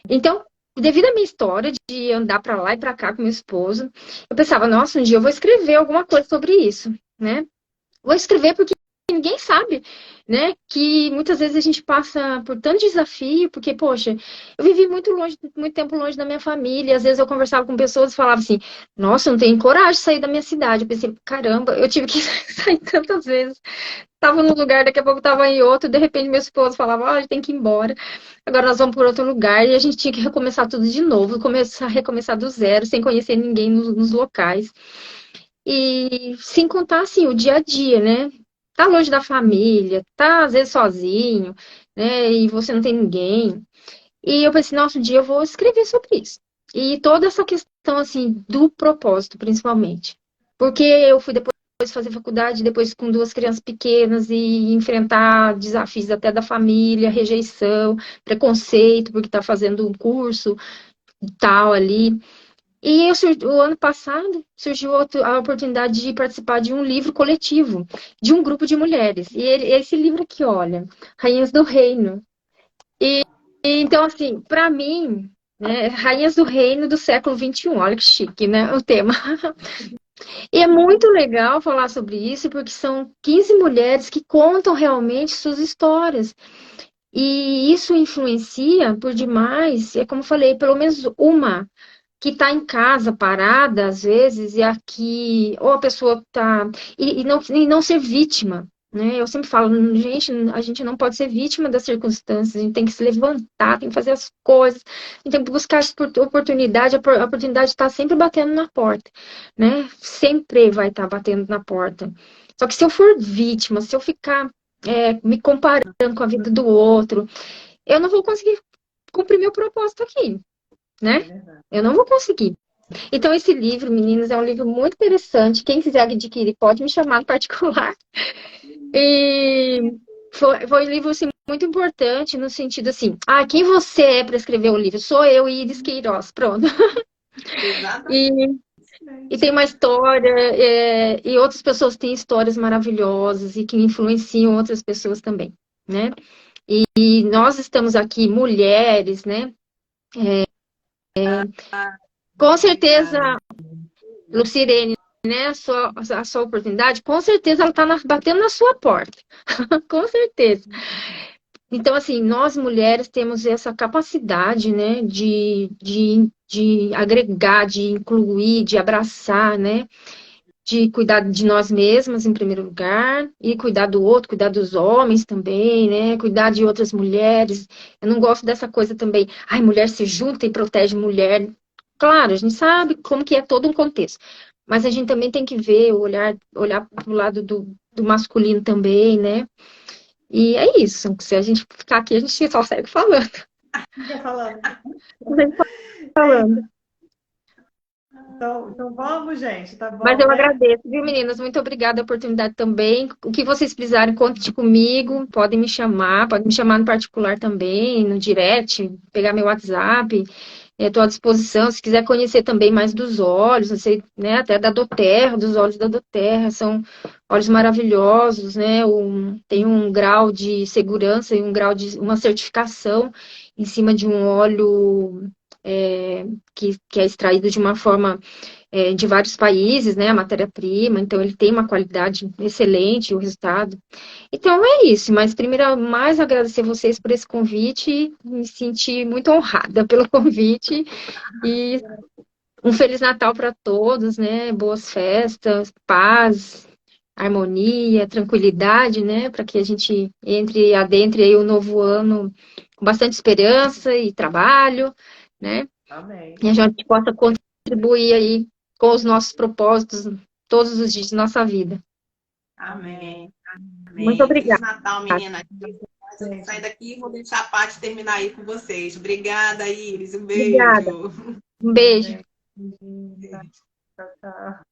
Então, devido à minha história de andar para lá e para cá com meu esposo, eu pensava, nossa, um dia eu vou escrever alguma coisa sobre isso, né? Vou escrever porque ninguém sabe, né? Que muitas vezes a gente passa por tanto desafio, porque, poxa, eu vivi muito tempo longe da minha família, e às vezes eu conversava com pessoas e falava assim, nossa, eu não tenho coragem de sair da minha cidade. Eu pensei, caramba, eu tive que sair tantas vezes. Tava num lugar, daqui a pouco tava em outro, de repente meu esposo falava, ó, a gente tem que ir embora. Agora nós vamos por outro lugar e a gente tinha que recomeçar tudo de novo, recomeçar do zero, sem conhecer ninguém nos locais. E sem contar, assim, o dia a dia, né? Tá longe da família, tá às vezes sozinho, né? E você não tem ninguém. E eu pensei, nossa, um dia eu vou escrever sobre isso. E toda essa questão, assim, do propósito, principalmente. Porque eu fui depois fazer faculdade, depois com duas crianças pequenas e enfrentar desafios até da família, rejeição, preconceito, porque tá fazendo um curso e tal ali. E o ano passado surgiu a oportunidade de participar de um livro coletivo, de um grupo de mulheres. E esse livro aqui, olha, Rainhas do Reino. Então, assim, para mim, né, Rainhas do Reino do século XXI, olha que chique, né, o tema. E é muito legal falar sobre isso, porque são 15 mulheres que contam realmente suas histórias. E isso influencia por demais, é como eu falei, pelo menos uma que está em casa parada, às vezes, e aqui, ou a pessoa está. E não ser vítima, né? Eu sempre falo, gente, a gente não pode ser vítima das circunstâncias, a gente tem que se levantar, tem que fazer as coisas, a gente tem que buscar oportunidade, a oportunidade está sempre batendo na porta, né? Sempre vai estar batendo na porta. Só que se eu for vítima, se eu ficar me comparando com a vida do outro, eu não vou conseguir cumprir meu propósito aqui, né? Eu não vou conseguir. Então, esse livro, meninas, é um livro muito interessante. Quem quiser adquirir, pode me chamar no particular. E foi um livro assim, muito importante no sentido assim, quem você é para escrever o livro? Sou eu, Iris Queiroz, pronto. Exatamente. E tem uma história, e outras pessoas têm histórias maravilhosas e que influenciam outras pessoas também, né? E nós estamos aqui, mulheres, né? Com certeza, Lucirene, né, a sua oportunidade, com certeza ela está batendo na sua porta. Com certeza. Então, assim, nós mulheres temos essa capacidade, né, de agregar, de incluir, de abraçar, né, de cuidar de nós mesmas em primeiro lugar, e cuidar do outro, cuidar dos homens também, né, cuidar de outras mulheres. Eu não gosto dessa coisa também, mulher se junta e protege mulher. Claro, a gente sabe como que é todo um contexto, mas a gente também tem que ver, olhar para o lado do masculino também, né? E é isso. Se a gente ficar aqui, a gente só segue falando. Fica falando. Segue falando. Então vamos, gente, tá Mas bom, eu né? agradeço, viu, meninas? Muito obrigada a oportunidade também. O que vocês precisarem, conte comigo. Podem me chamar no particular também, no direct, pegar meu WhatsApp. Estou à disposição. Se quiser conhecer também mais dos olhos, não sei, né, até da Doterra, dos olhos da Doterra, são olhos maravilhosos, né? Tem um grau de segurança e um grau de uma certificação em cima de um óleo que é extraído de uma forma de vários países, né, a matéria-prima, então ele tem uma qualidade excelente, o resultado. Então é isso, mas primeiro, mais agradecer vocês por esse convite, me senti muito honrada pelo convite e um Feliz Natal para todos, né, boas festas, paz, harmonia, tranquilidade, né, para que a gente adentre aí o novo ano com bastante esperança e trabalho, né, Amém. e a gente possa contribuir aí com os nossos propósitos todos os dias de nossa vida. Amém. Muito Amém. Feliz obrigada. Natal, menina. Mas eu vou sair daqui e vou deixar a parte terminar aí com vocês. Obrigada, Iris. Um Obrigada. beijo. Um beijo. Amém. Tchau, tchau.